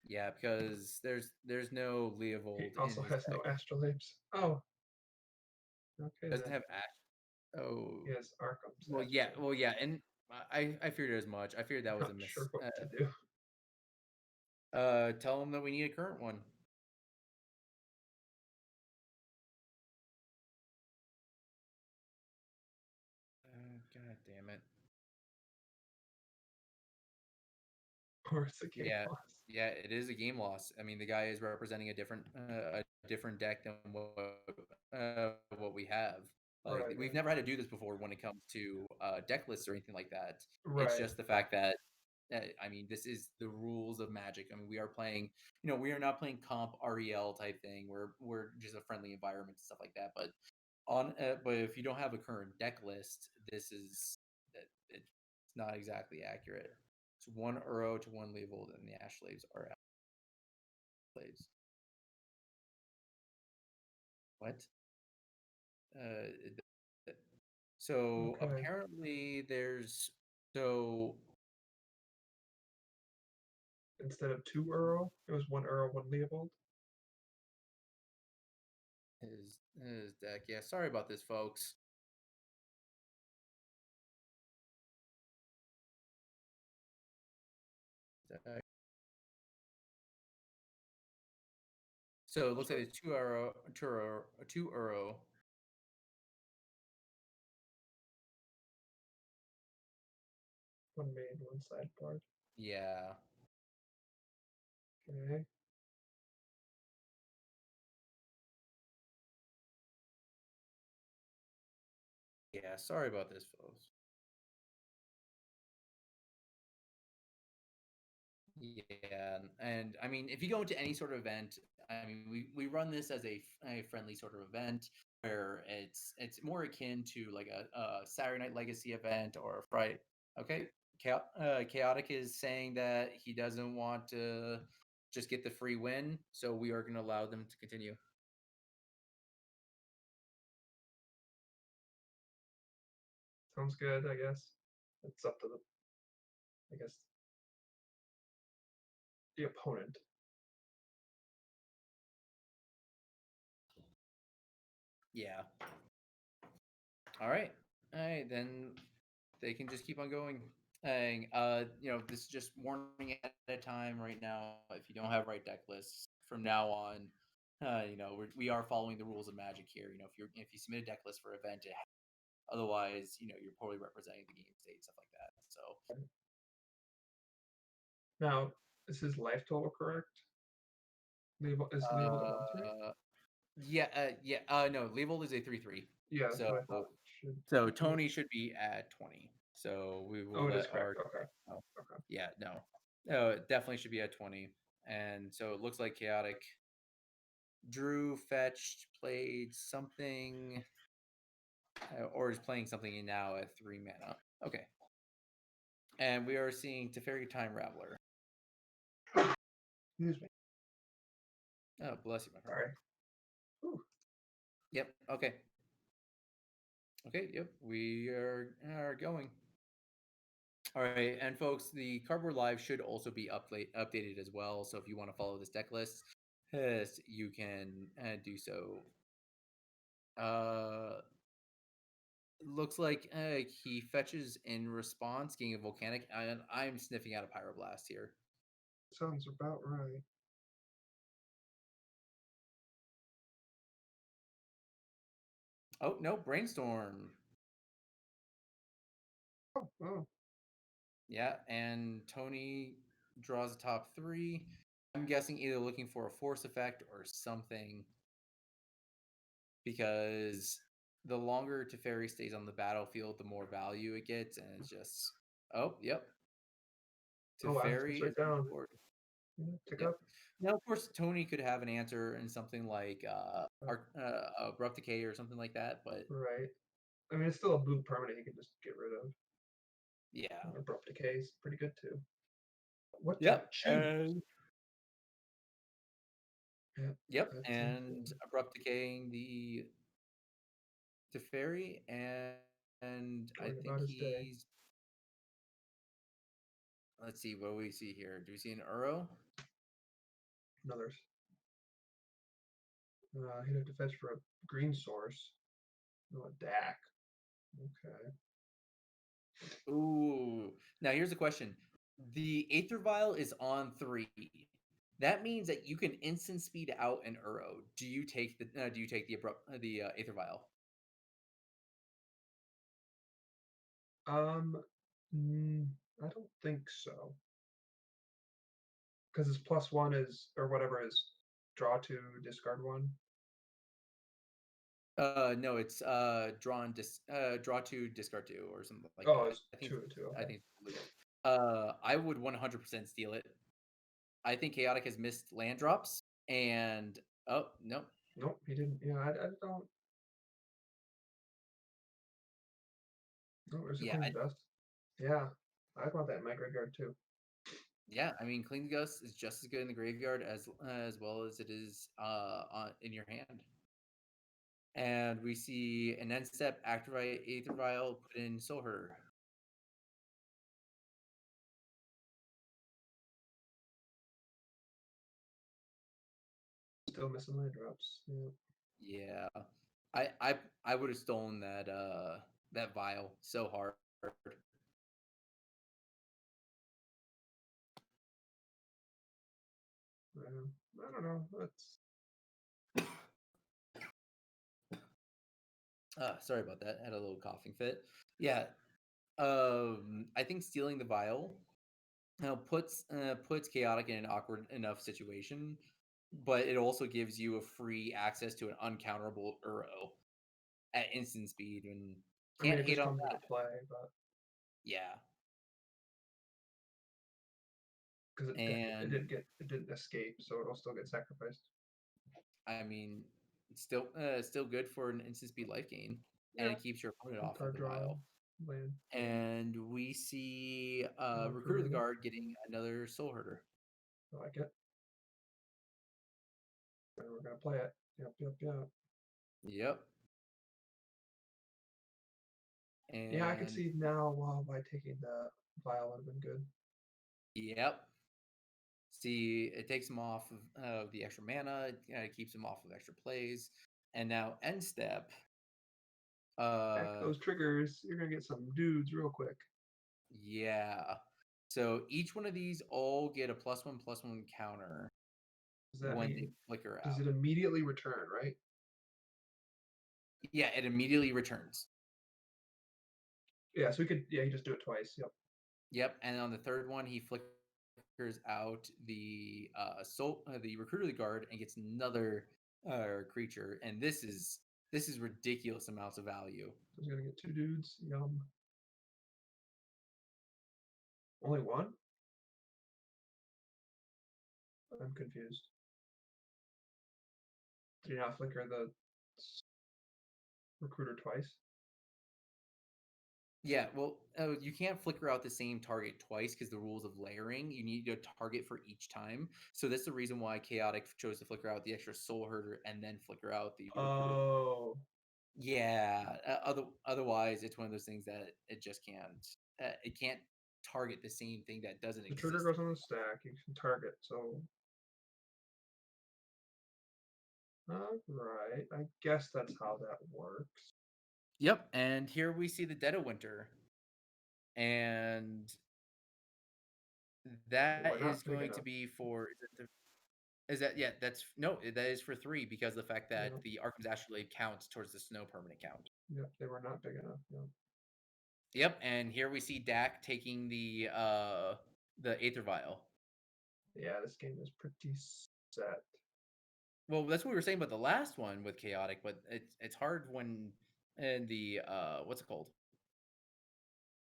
Yeah, because there's no He Leovold in also his has no deck. Astrolabes. Oh, okay Doesn't then. have Ash. Oh, He has Arkham's well, Astrolabe. yeah, and I feared as much. I feared that was Not a sure miss. what to do. Tell him that we need a current one. God damn it. Or it's a game Yeah, loss. yeah, it is a game loss. I mean, the guy is representing a different deck than what we have. Like Right, we've right. never had to do this before when it comes to deck lists or anything like that. It's Right. just the fact that I mean, this is the rules of Magic. I mean, we are playing. We are not playing comp REL type thing. We're just a friendly environment and stuff like that. But But if you don't have a current deck list, it's not exactly accurate. It's one Uro to one Leovold, and the Ash Slaves are Ash Slaves. What? Uh, so Okay. apparently there's so Instead of 2 euro, it was 1 euro, 1 Leopold. his deck. Yeah, sorry about this, folks. Deck. So it looks like Sorry. it's 2 euro. One main, one sideboard. Yeah. Okay. Yeah, sorry about this, folks. Yeah, and I mean, if you go into any sort of event, I mean, we run this as a friendly sort of event where it's more akin to like a Saturday Night Legacy event or a Friday. Okay, Chaotic is saying that he doesn't want to just get the free win, so we are going to allow them to continue. Sounds good, I guess. It's up to I guess, the opponent. Yeah. All right, then they can just keep on going. And this is just warning at a time right now. If you don't have right deck lists from now on, we are following the rules of Magic here. If you submit a deck list for an event, otherwise, you're poorly representing the game state, stuff like that. So, Now, is his life total correct? Is Leopold a 1/3? uh, no, Level is a 3/3. Yeah, that's So, what I thought it should so be. Tony should be at 20. So we will Oh, it is let correct. our Okay. know. Okay. Yeah, no. No, it definitely should be at 20. And so it looks like Chaotic drew, fetched, played something, or is playing something now at 3 mana. Okay. And we are seeing Teferi Time Raveler. Excuse me. Oh, bless you, my friend. Sorry. Ooh. Yep. Okay. Okay. Yep. We are going. All right, and folks, the Cardboard Live should also be updated as well. So if you want to follow this deck list, yes, you can do so. Looks like he fetches in response, getting a Volcanic, and I'm sniffing out a Pyroblast here. Sounds about right. Oh no, Brainstorm. Oh. Yeah, and Tony draws a top 3. I'm guessing either looking for a force effect or something, because the longer Teferi stays on the battlefield, the more value it gets, and it's just yep. Oh wow, it goes Teferi right is on down. the board. Yeah, tick Yep. up. Now, of course, Tony could have an answer in something like Uh, Abrupt Decay or something like that, but right. I mean, it's still a blue permanent he can just get rid of. yeah. Abrupt Decay is pretty good too. What to Yep. choose? Yeah, Yep. that's And Abrupt Decaying the Teferi, and I going think about his day. he's. Let's see, what do we see here? Do we see an Uro? Another. He'd have to fetch for a green source. No, a DAC. Okay. Ooh. Now here's the question. The Aether Vial is on 3. That means that you can instant speed out an Uro. Do you take the Aether Vial? I don't think so. Because his +1 is, or whatever, is draw to discard 1. No, it's draw 2, discard 2, or something like Oh, that. it's 2 and 2. I Okay. think I would 100% steal it. I think Chaotic has missed land drops, and oh no, Nope, he didn't. Yeah, I don't. Oh, there's a Yeah, clean dust. Yeah, I'd want that in my graveyard too. yeah. I mean, Clean Ghost is just as good in the graveyard as well as it is in your hand. And we see an end step activate Aether Vial, put in Soul Herder. Still missing my drops. Yeah. Yeah, I would have stolen that vial so hard. I don't know. That's Sorry about that. I had a little coughing fit. Yeah, I think stealing the vial puts chaotic in an awkward enough situation, but it also gives you a free access to an uncounterable Uro at instant speed, and I mean, can't it hate just on comes into that. play, but Yeah, because and it didn't escape, so it'll still get sacrificed. I mean, it's still good for an instant speed life gain, and Yeah, it keeps your opponent and off of card the draw vial. land. And we see Recruiter of the Recruiter. Guard getting another Soul Herder. I like it. And we're gonna play it. Yep, yep, yep. Yep. Yeah, I could And see now by taking the vial would have been good. yep. See, it takes him off of the extra mana, it keeps him off of extra plays. And now end step. Back Uh those triggers, you're gonna get some dudes real quick. yeah. So each one of these all get a +1/+1 counter Does that when they mean flicker does out. it immediately return, right? Yeah, it immediately returns. Yeah, so we could you just do it twice. Yep. Yep, and on the third one, he flickers out the recruiter of the guard and gets another creature, and this is ridiculous amounts of value. So he's gonna get two dudes. Yum. Only one? I'm confused. Did you not flicker the recruiter twice? Yeah, well, you can't flicker out the same target twice because the rules of layering. You need to target for each time. So that's the reason why Chaotic chose to flicker out the extra Soul Herder and then flicker out the recruiter. Oh, Yeah, otherwise it's one of those things that it just can't. It can't target the same thing that doesn't the trigger exist. goes on the stack. You can target. So, all right. I guess that's how that works. Yep, and here we see the Dead of Winter, and They that were is not big going to enough. be for is that yeah that's no that is for three because of the fact that Yep. the Arkham's Astrolabe counts towards the snow permanent count. Yep. They were not big enough. Yep. Yep, and here we see Dak taking the Aether Vial. Yeah, this game is pretty set. Well, that's what we were saying about the last one with Chaotic, but it's hard when in the what's it called?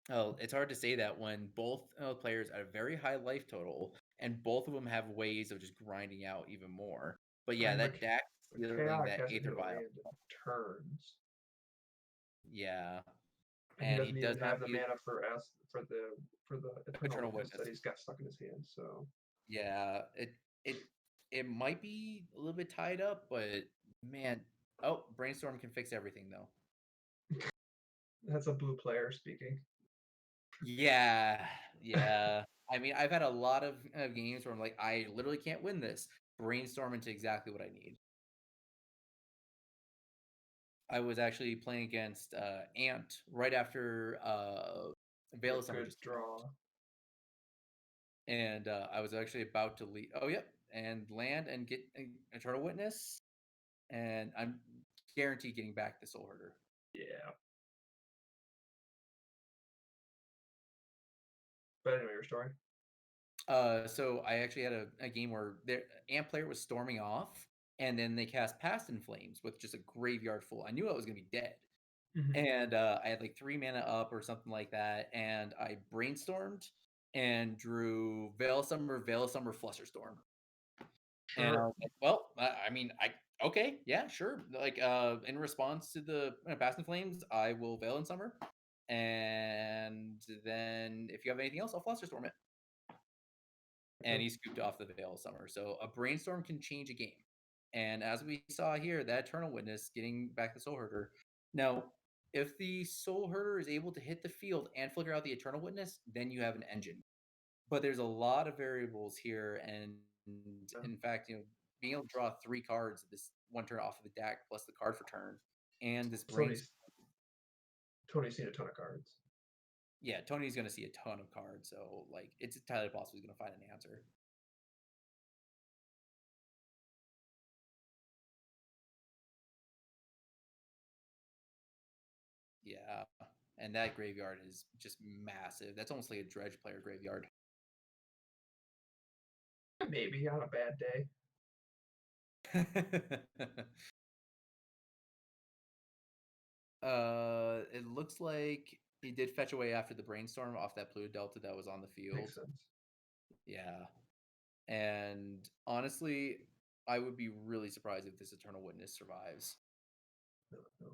Oh, it's hard to say that when both players at a very high life total, and both of them have ways of just grinding out even more. But I yeah, mean, that Dak the stealing chaotic that hasn't hit Aether a Vial. land in turns, Yeah, and he and he doesn't even does not have the use mana for the eternal Eternal witness that Witness. he's got stuck in his hand. So Yeah, it it might be a little bit tied up, but man, oh, Brainstorm can fix everything though. that's a blue player speaking. Yeah, yeah. I mean, I've had a lot of games where I'm like, I literally can't win this. Brainstorm into exactly what I need. I was actually playing against Ant right after What Veil a of Summer good just came out, draw. and I was actually about to leave. Oh, yep, and land and get Eternal Witness, and I'm guaranteed getting back the Soul Herder. Yeah. But anyway, your story. So I actually had a game where their Ant player was storming off, and then they cast Past in Flames with just a graveyard full. I knew I was gonna be dead, Mm-hmm. and I had like 3 mana up or something like that, and I brainstormed and drew Veil of Summer, Flusterstorm, and I Sure. was like, well, I mean, I okay, yeah, sure. Like, in response to the Past in Flames, I will Veil in Summer. And then if you have anything else, I'll Flusterstorm it. And Okay. he scooped off the Veil of Summer. So a Brainstorm can change a game. And as we saw here, that Eternal Witness getting back the Soul Herder. Now, if the Soul Herder is able to hit the field and flicker out the Eternal Witness, then you have an engine. But there's a lot of variables here, and Yeah. in fact, being able to draw 3 cards this one turn off of the deck plus the card for turn, and this brains. Tony's seen a ton of cards. Yeah, Tony's gonna see a ton of cards, so like it's entirely possible he's gonna find an answer. Yeah, and that graveyard is just massive. That's almost like a dredge player graveyard. Maybe on a bad day. It looks like he did fetch away after the brainstorm off that blue delta that was on the Makes field. sense. Yeah, and honestly, I would be really surprised if this Eternal Witness survives. No, no.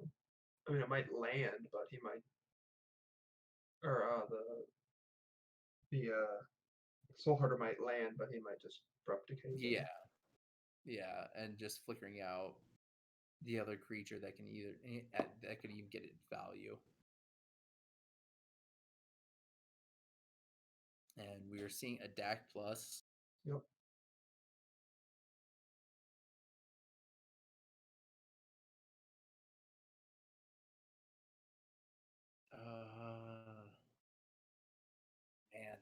I mean, it might land, but he might, or the Soul Herder might land, but he might just replicate Yeah, them. yeah, and just flickering out the other creature that can either that could even get it value. And we are seeing a DAC plus. Yep. Man,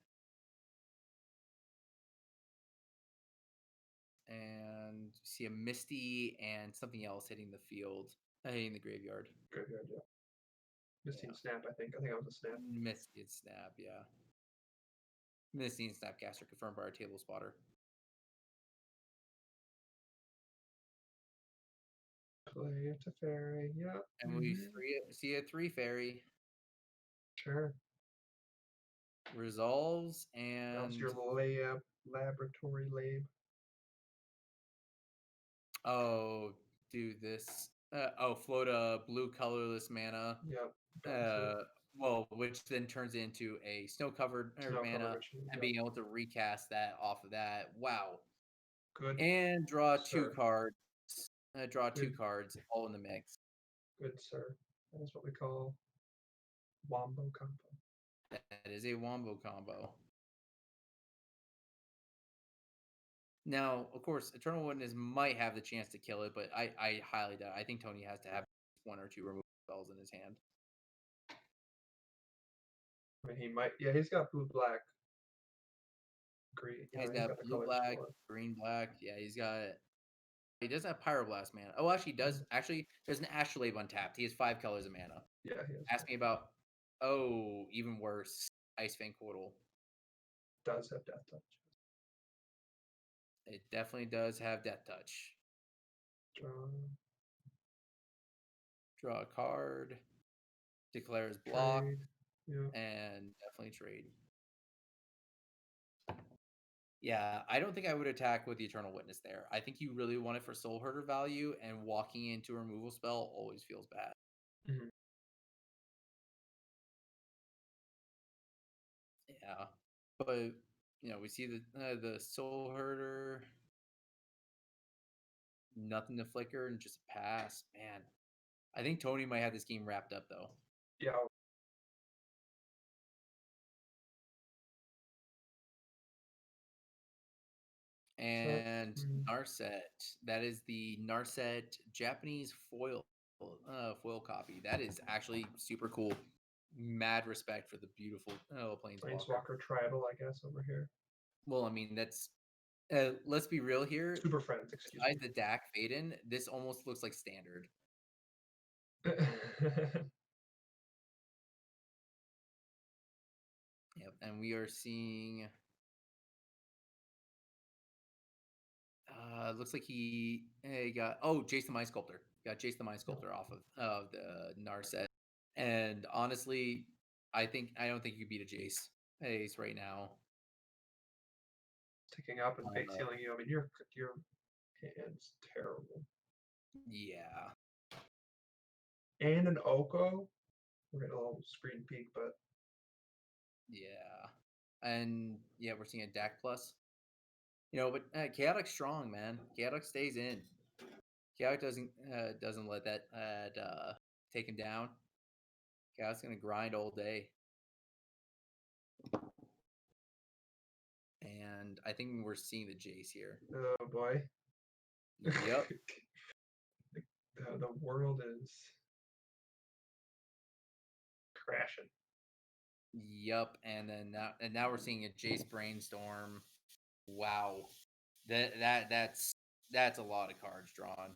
and see a Misty and something else hitting the field, hitting the graveyard. Good, good, yeah. Missing Yeah, snap, I think. I think that was a snap. Misty and Snap. Yeah, Misty and Snapcaster confirmed by our table spotter. Play a Teferi, yeah. And we see a 3 fairy Sure. resolves That was and your layup, laboratory lab. oh, do this. Float a blue colorless mana. Yep. Bounce it. Uh, well, which then turns into a snow covered Snow cover mana, machine. and Yep. being able to recast that off of that. Wow. Good, And draw two sir. cards. Draw two Good, cards all in the mix. good, sir. That is what we call wombo combo. That is a wombo combo. Now, of course, Eternal Witness might have the chance to kill it, but I highly doubt. I think Tony has to have 1 or 2 removal spells in his hand. I mean, he might. Yeah, he's got blue, black, green. He's He's got got the blue, colors black, for it. green, black. Yeah, he's got. He doesn't have Pyroblast mana. Oh, actually, he does. Actually, there's an Astrolabe untapped. He has 5 colors of mana. Yeah, he has. Ask me about. Oh, even worse. Ice Fang Portal. Does have death touch. It definitely does have Death Touch. Draw, Draw a card. Declares block. trade. Yeah. And definitely trade. Yeah, I don't think I would attack with the Eternal Witness there. I think you really want it for Soul Herder value, and walking into a removal spell always feels bad. Mm-hmm. Yeah, but we see the Soul Herder, nothing to flicker, and just pass. Man, I think Tony might have this game wrapped up though. Yeah. And Narset, that is the Narset Japanese foil copy. That is actually super cool. Mad respect for the beautiful Planeswalker. Planeswalker tribal, I guess, over here. Well, I mean, that's let's be real here. Super friends, excuse Besides me. the Dak Faden, this almost looks like standard. Yep, and we are seeing. Looks like he got Jace the Mind Sculptor. Got Jace the Mind Sculptor off of the Narset. And honestly, I don't think you beat a Jace right now. Ticking up and fake sealing you. I mean, your hand's terrible. Yeah. And an Oko. We're getting a little screen peek, but Yeah. And yeah, we're seeing a DAC plus. But Chaotic strong, man. Chaotic stays in. Chaotic doesn't let that take him down. Chaotic's gonna grind all day, and I think we're seeing the Jace here. oh boy. Yep, The world is crashing. yep. And now we're seeing a Jace brainstorm. Wow, that's a lot of cards drawn.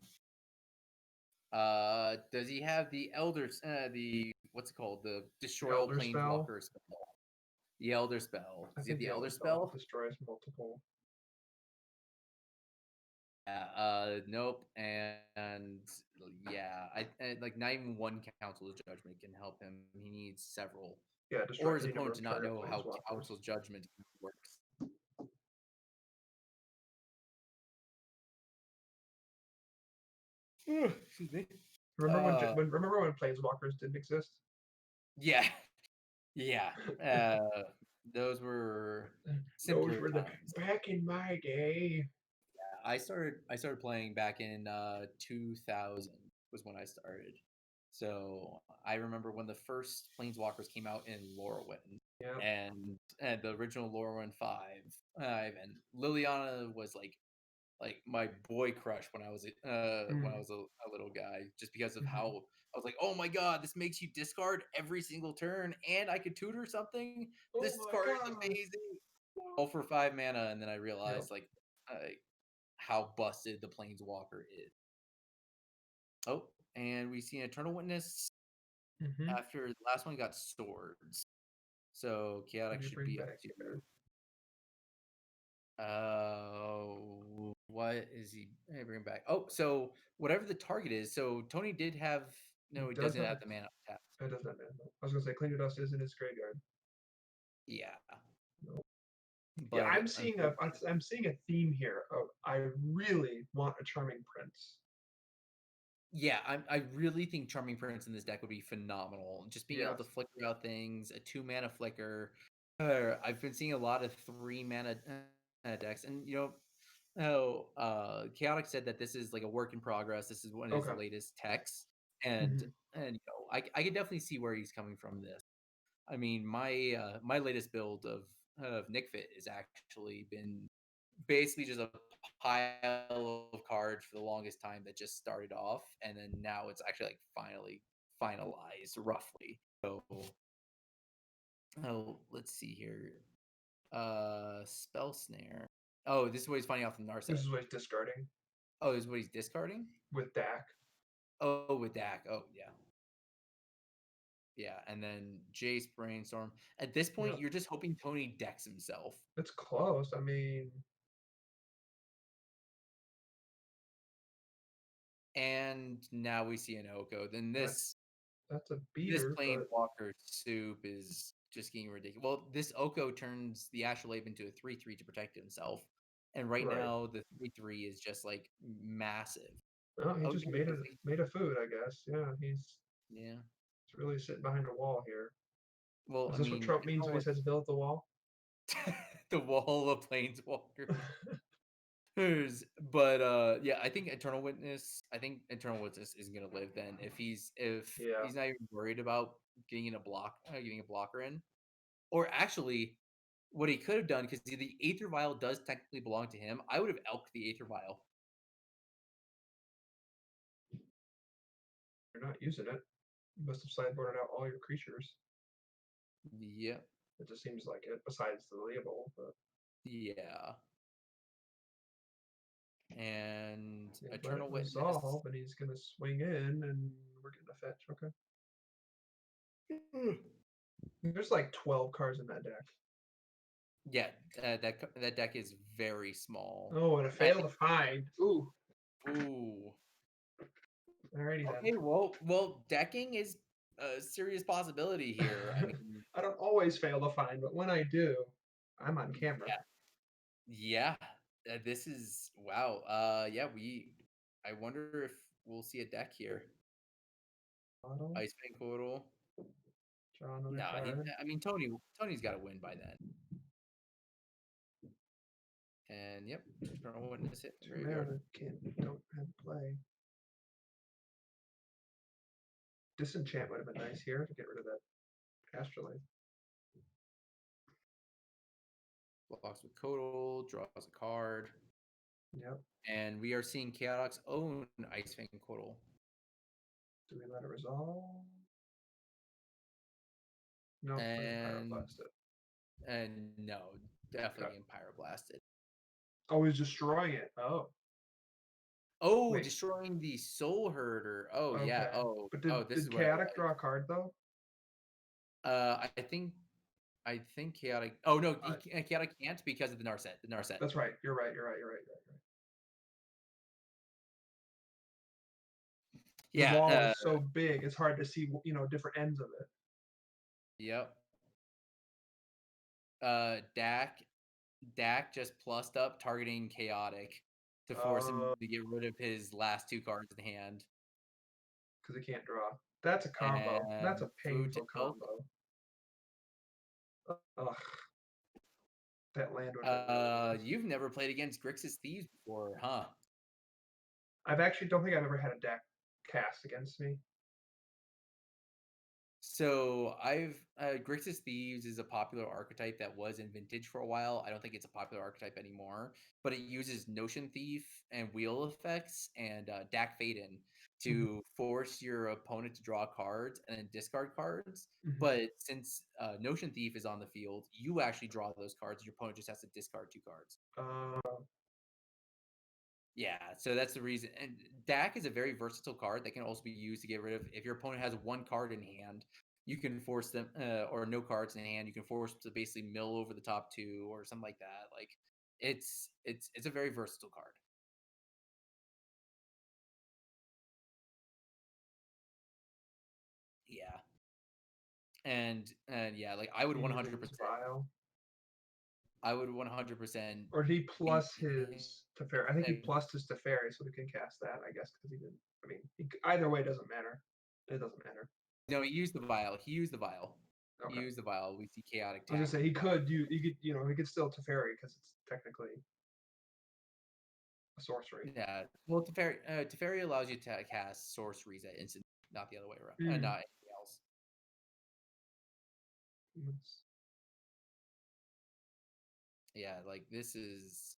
Does he have the elders? The what's it called? The The destroy all Elder Spell. planeswalkers spell. The elder spell. I Does he have think the the Elder elder Spell spell? destroys multiple. Yeah, nope. And yeah, like not even one Council's Judgment can help him. He needs several, Yeah, or destroy his any number opponent of to not target know how planeswalkers. Council's Judgment works. Excuse me. Remember when planeswalkers didn't exist? Yeah, yeah. Uh, those were Those simpler were the times. back in my day. I started playing back in 2000 was when I started. So I remember when the first Planeswalkers came out in Lorwyn, Yeah. and the original Lorwyn 5, and Liliana was like my boy crush when I Mm. was a little guy, just because of Hmm. how I was like, oh my god, this makes you discard every single turn, and I could tutor something. Oh This my card is god. amazing. All for 5 mana, and then I Yep. realized uh, how busted the Planeswalker is. Oh, and we see an Eternal Witness Hmm. after the last one got swords. So What Chaotic do you should bring be up back here? to what is he bring back? Oh, so whatever the target is. So Tony did have He no, he does doesn't have have a. the mana tap. It doesn't have mana. I was gonna say Cleaner Dust is in his graveyard. Yeah, No. Yeah, but unfortunately, I'm seeing a theme here of I really want a Charming Prince. yeah, I really think Charming Prince in this deck would be phenomenal. Just being able Yes. to flicker out things, a 2 mana flicker. I've been seeing a lot of 3 mana decks, and Chaotic said that this is like a work in progress. This is one of his Okay. latest texts, and Hmm. I could definitely see where he's coming from this. I mean, my latest build of Nick Fit has actually been basically just a pile of cards for the longest time that just started off, and then now it's actually like finally finalized roughly. So, oh, let's see here. Spell Snare. Oh, this is what he's finding out from This Narset. is what he's discarding Oh, this is what he's discarding. with Dak. Oh, with Dak. Oh, yeah. Yeah. And then Jace Brainstorm. At this point, Yep. you're just hoping Tony decks himself. It's close. I mean, And now we see an Oko. Then that that's a this beater, but Planeswalker soup is just getting ridiculous. Well, this Oko turns the Astrolabe into a 3/3 to protect himself. And right right. now, the 3/3 is just like massive. Well, he Oh, just yeah, made a food, I guess. Yeah, yeah. he's really sitting behind a wall here. Well, Is I this what mean, Trump means when he says build the wall? the wall of Planeswalkers. But yeah, I think Eternal Witness isn't gonna live then if he's Yeah. not even worried about getting a blocker in. Or actually, what he could have done, because the Aether Vial does technically belong to him, I would have elked the Aether Vial. You're not using it. You must have sideboarded out all your creatures. Yep. It just seems like it, besides the label, but Yeah. And yeah, let it Eternal Witness. resolve and he's gonna swing in and we're getting a fetch. Okay. There's like 12 cards in that deck. Yeah, that deck is very small. Oh, and a And fail to find. Ooh. ooh. Alrighty then. Okay, well, decking is a serious possibility here. I mean, I don't always fail to find, but when I do, I'm on camera. yeah, yeah. This is wow. Yeah, I wonder if we'll see a deck here. Bottle. Ice Bank Portal. Draw another No, card. I mean Tony's got to win by then. And yep, turn one is hit in the Two graveyard. mana, don't have play. Disenchant would have been nice here to get rid of that Astrolabe. Blocks with Codal, draws a card. Yep. And we are seeing Chaotix own Ice Fang Codal. Do we let it resolve? No, we're gonna And Pyroblast it. no, definitely Okay. getting Pyroblasted. Oh, he's destroying it. Oh, Oh, wait. destroying the Soul Herder. Oh yeah. Okay. Oh, But this is did what I Chaotic like. draw a card though? I think Chaotic. Oh no, Uh, Chaotic can't because of the Narset. The Narset. that's right. You're right. You're right. You're right. You're right. The Yeah. wall is so big, it's hard to see, different ends of it. Yep. Dak just plussed up targeting Chaotic to force him Uh, to get rid of his last two cards in hand. because he can't draw. That's a combo. That's And a food to painful elk. combo. Ugh, that land would have been really nice. You've never played against Grixis Thieves before, huh? I've actually don't think I've ever had a deck cast against me. So I've Grixis Thieves is a popular archetype that was in Vintage for a while. I don't think it's a popular archetype anymore, but it uses Notion Thief and Wheel effects and Dak Faden Mhm, to force your opponent to draw cards and then discard cards. mhm. But since Notion Thief is on the field, you actually draw those cards. Your opponent just has to discard two cards. Uh, Yeah, so that's the reason. And Dak is a very versatile card that can also be used to get rid of if your opponent has one card in hand, you can force them or no cards in hand, you can force them to basically mill over the top two or something like that. Like it's a very versatile card. Yeah. And yeah, like I would he uses 100% Vile. I would 100% Or did he be plus his Teferi? I think he plussed his Teferi, so we can cast that, I guess, because he didn't. I mean, either way, it doesn't matter. It doesn't matter. no, he used the vial. He used the vial. He Okay. used the vial. We see chaotic I was gonna tack say with he the vial. could he could still Teferi because it's technically a sorcery. Yeah. Well, Teferi allows you to cast Source Reset instant, not the other way around. Mm. Not anything else. It's- Yeah, like this is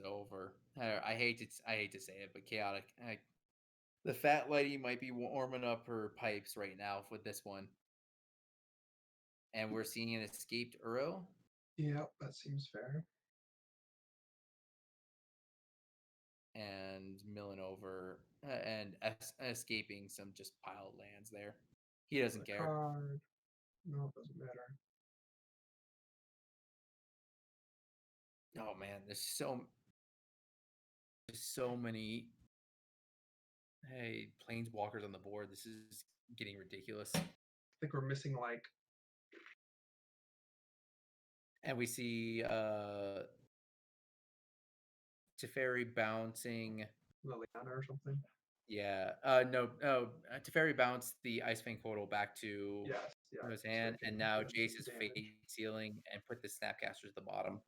over. I hate to say it, but chaotic. The fat lady might be warming up her pipes right now with this one, and we're seeing an escaped Uro Yeah, that seems fair. and milling over and escaping some just piled lands there. He The doesn't care. card. No, it doesn't matter. Oh man, there's so many planeswalkers on the board. This is getting ridiculous. I think we're missing like And we see Teferi bouncing. Liliana or something. Yeah. No. Teferi bounced the Ice Fang Portal back to Yes, yeah. his So hand, we can and now hit him with Jace some is damage. fate sealing and put the Snapcasters at the bottom.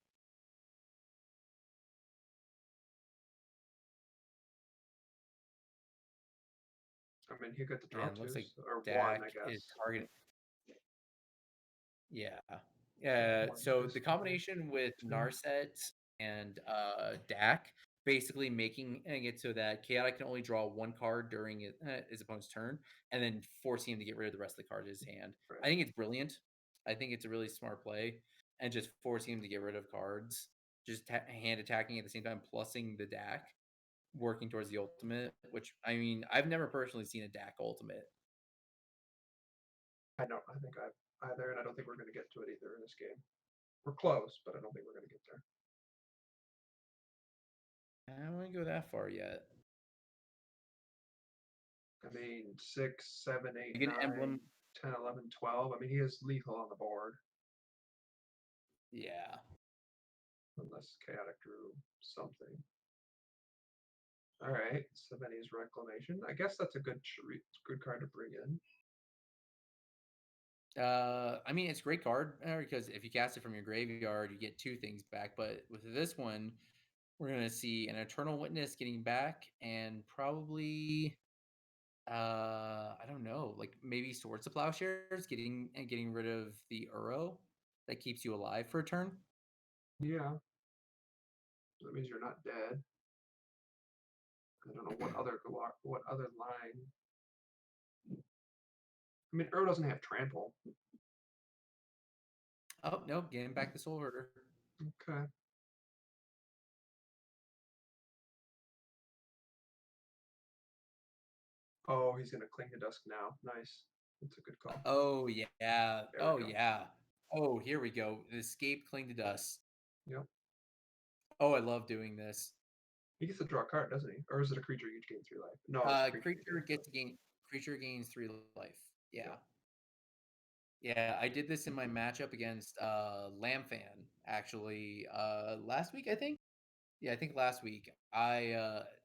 I mean, he got the draw And looks two, like or one, Dak I is guess. targeting. Yeah. So one So the discard, combination with two. Narset and Dak basically making it so that Chaotic can only draw one card during his opponent's turn, and then forcing him to get rid of the rest of the cards in his hand. Right. I think it's brilliant. I think it's a really smart play, and just forcing him to get rid of cards, just hand attacking at the same time, plussing the Dak, working towards the ultimate. Which I mean, I've never personally seen a Dak ultimate. I don't. I think I've either, and I don't think we're going to get to it either in this game. We're close, but I don't think we're going to get there. I don't want to go that far yet. I mean, 6, 7, 8, You get an 9, emblem. 10, 11, 12. I mean, he is lethal on the board Yeah. unless Chaotic drew something. All right, Savini's Reclamation. I guess that's a good card to bring in. I mean, it's a great card because if you cast it from your graveyard, you get two things back. But with this one, we're gonna see an Eternal Witness getting back, and probably I don't know, like maybe Swords of Plowshares getting rid of the Uro that keeps you alive for a turn. Yeah, that means you're not dead. I don't know what other line. I mean, Ur doesn't have trample. Oh no, getting back the Soul Herder. Okay. Oh, he's gonna cling to dusk now. Nice. That's a good call. Oh yeah. There we Oh go. yeah. Oh, here we go. Escape, cling to dust. Yep. Oh, I love doing this. He gets to draw a card, doesn't he? Or is it a creature you gain 3 life? No, it's a creature you Creature gain 3 life. gets gain. Creature gains 3 life. Yeah. Yep. Yeah, I did this in my matchup against Lamfan actually last week, I think. Yeah, I think last week.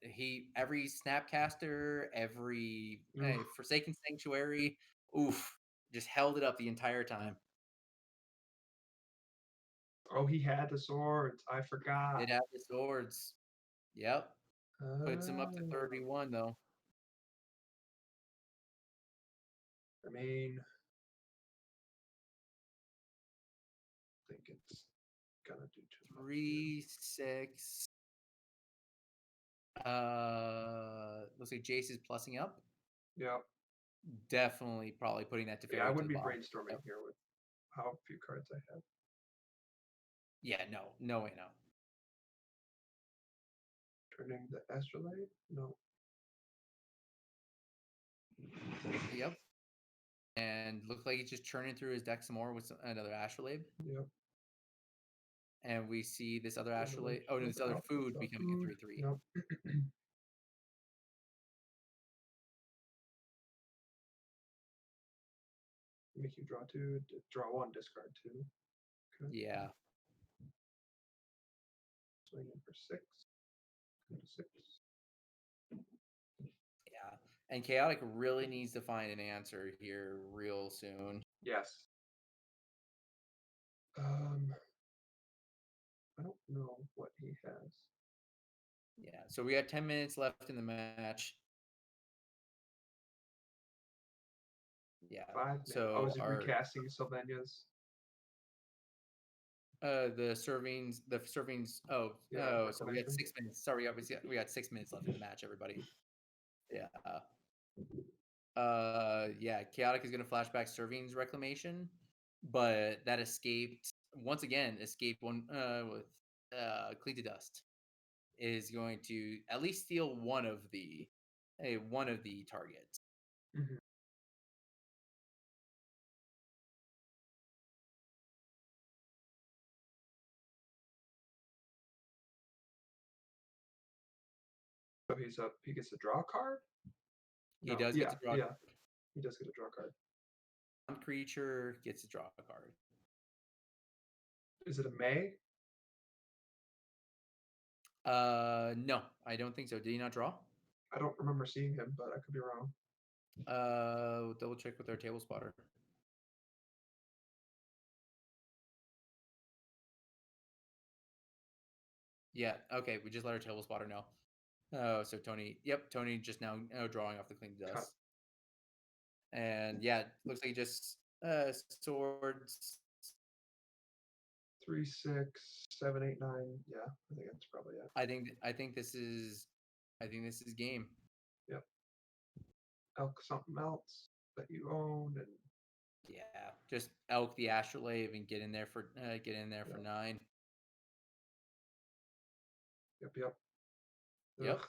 He every Snapcaster, every Oof. Forsaken Sanctuary, oof, just held it up the entire time. Oh, he had the swords. I forgot. Did have the swords. Yep. Puts him up to Oh. 31 though. I mean, I think it's gonna do too much here. 3, 6. Looks like Jace is plussing up. Yep. Definitely probably putting that Yeah, I Teferi to wouldn't the be bottom. brainstorming Yep. here with how few cards I have. Yeah, no, no way, no. Turning the Astrolabe? No. Yep. And looks like he's just churning through his deck some more with another Astrolabe. Yep. And we see this other Another, Astrolabe. Oh, no, this other food another becoming a food. 3/3. Yep. Make you draw 2, draw 1, discard 2. Okay. Yeah. Swinging for 6. Go to 6. Yeah. And Chaotic really needs to find an answer here real soon. Yes. I don't know what he has. Yeah. So we got 10 minutes left in the match. Yeah. 5 mana. Oh, So is he our recasting Sylvania's? the servings. Yeah, So we got Reclamation. 6 minutes. Sorry, we got 6 minutes left in the match, everybody. Yeah. Yeah, Chaotic is gonna flashback Servine's Reclamation, but that escaped once again, escape one with Clean to Dust is going to at least steal one of the targets. Mm-hmm. So he gets to draw a card? He No. does get Yeah, to draw a yeah. card. He does get a draw card. One creature gets to draw a card. Is it a May? No, I don't think so. Did he not draw? I don't remember seeing him, but I could be wrong. Double check with our table spotter. Yeah, okay, we just let our table spotter know. Oh, so Tony, yep, Tony just now drawing off the Clean to Cut. Dust. And yeah, looks like he just swords. 3, 6, 7, 8, 9. Yeah, I think that's probably it. I think this is game. Yep. Elk something else that you own and Yeah, just elk the Astrolabe and get in there for yep. 9. Yep. Yep. Ugh.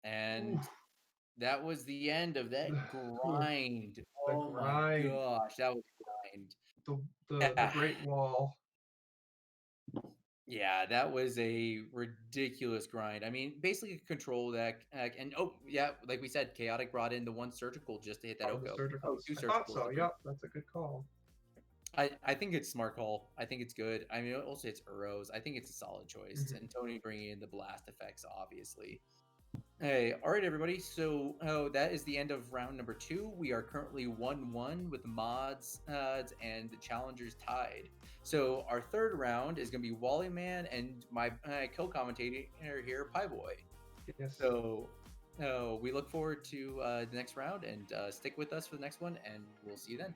And Oof. that was the end of that Oof. grind. The Oh my grind. gosh, that was a grind. The Yeah. Great Wall. Yeah, that was a ridiculous grind. I mean, basically a control deck, and oh yeah, like we said, chaotic brought in the one surgical just to hit that Oh, the Oko. Oh, surgicals. two I thought surgicals so. to boot. Yep, that's a good call. I think it's smart call. I think it's good. I mean, also it's Uros. I think it's a solid choice. Mm-hmm. And Tony bringing in the blast effects, obviously. Hey, all right, everybody. So, oh, that is the end of round number two. We are currently 1-1 with the mods and the challengers tied. So, our third round is going to be Wally Man and my co-commentator here, Pie Boy. Yes. So, we look forward to the next round, and stick with us for the next one, and we'll see you then.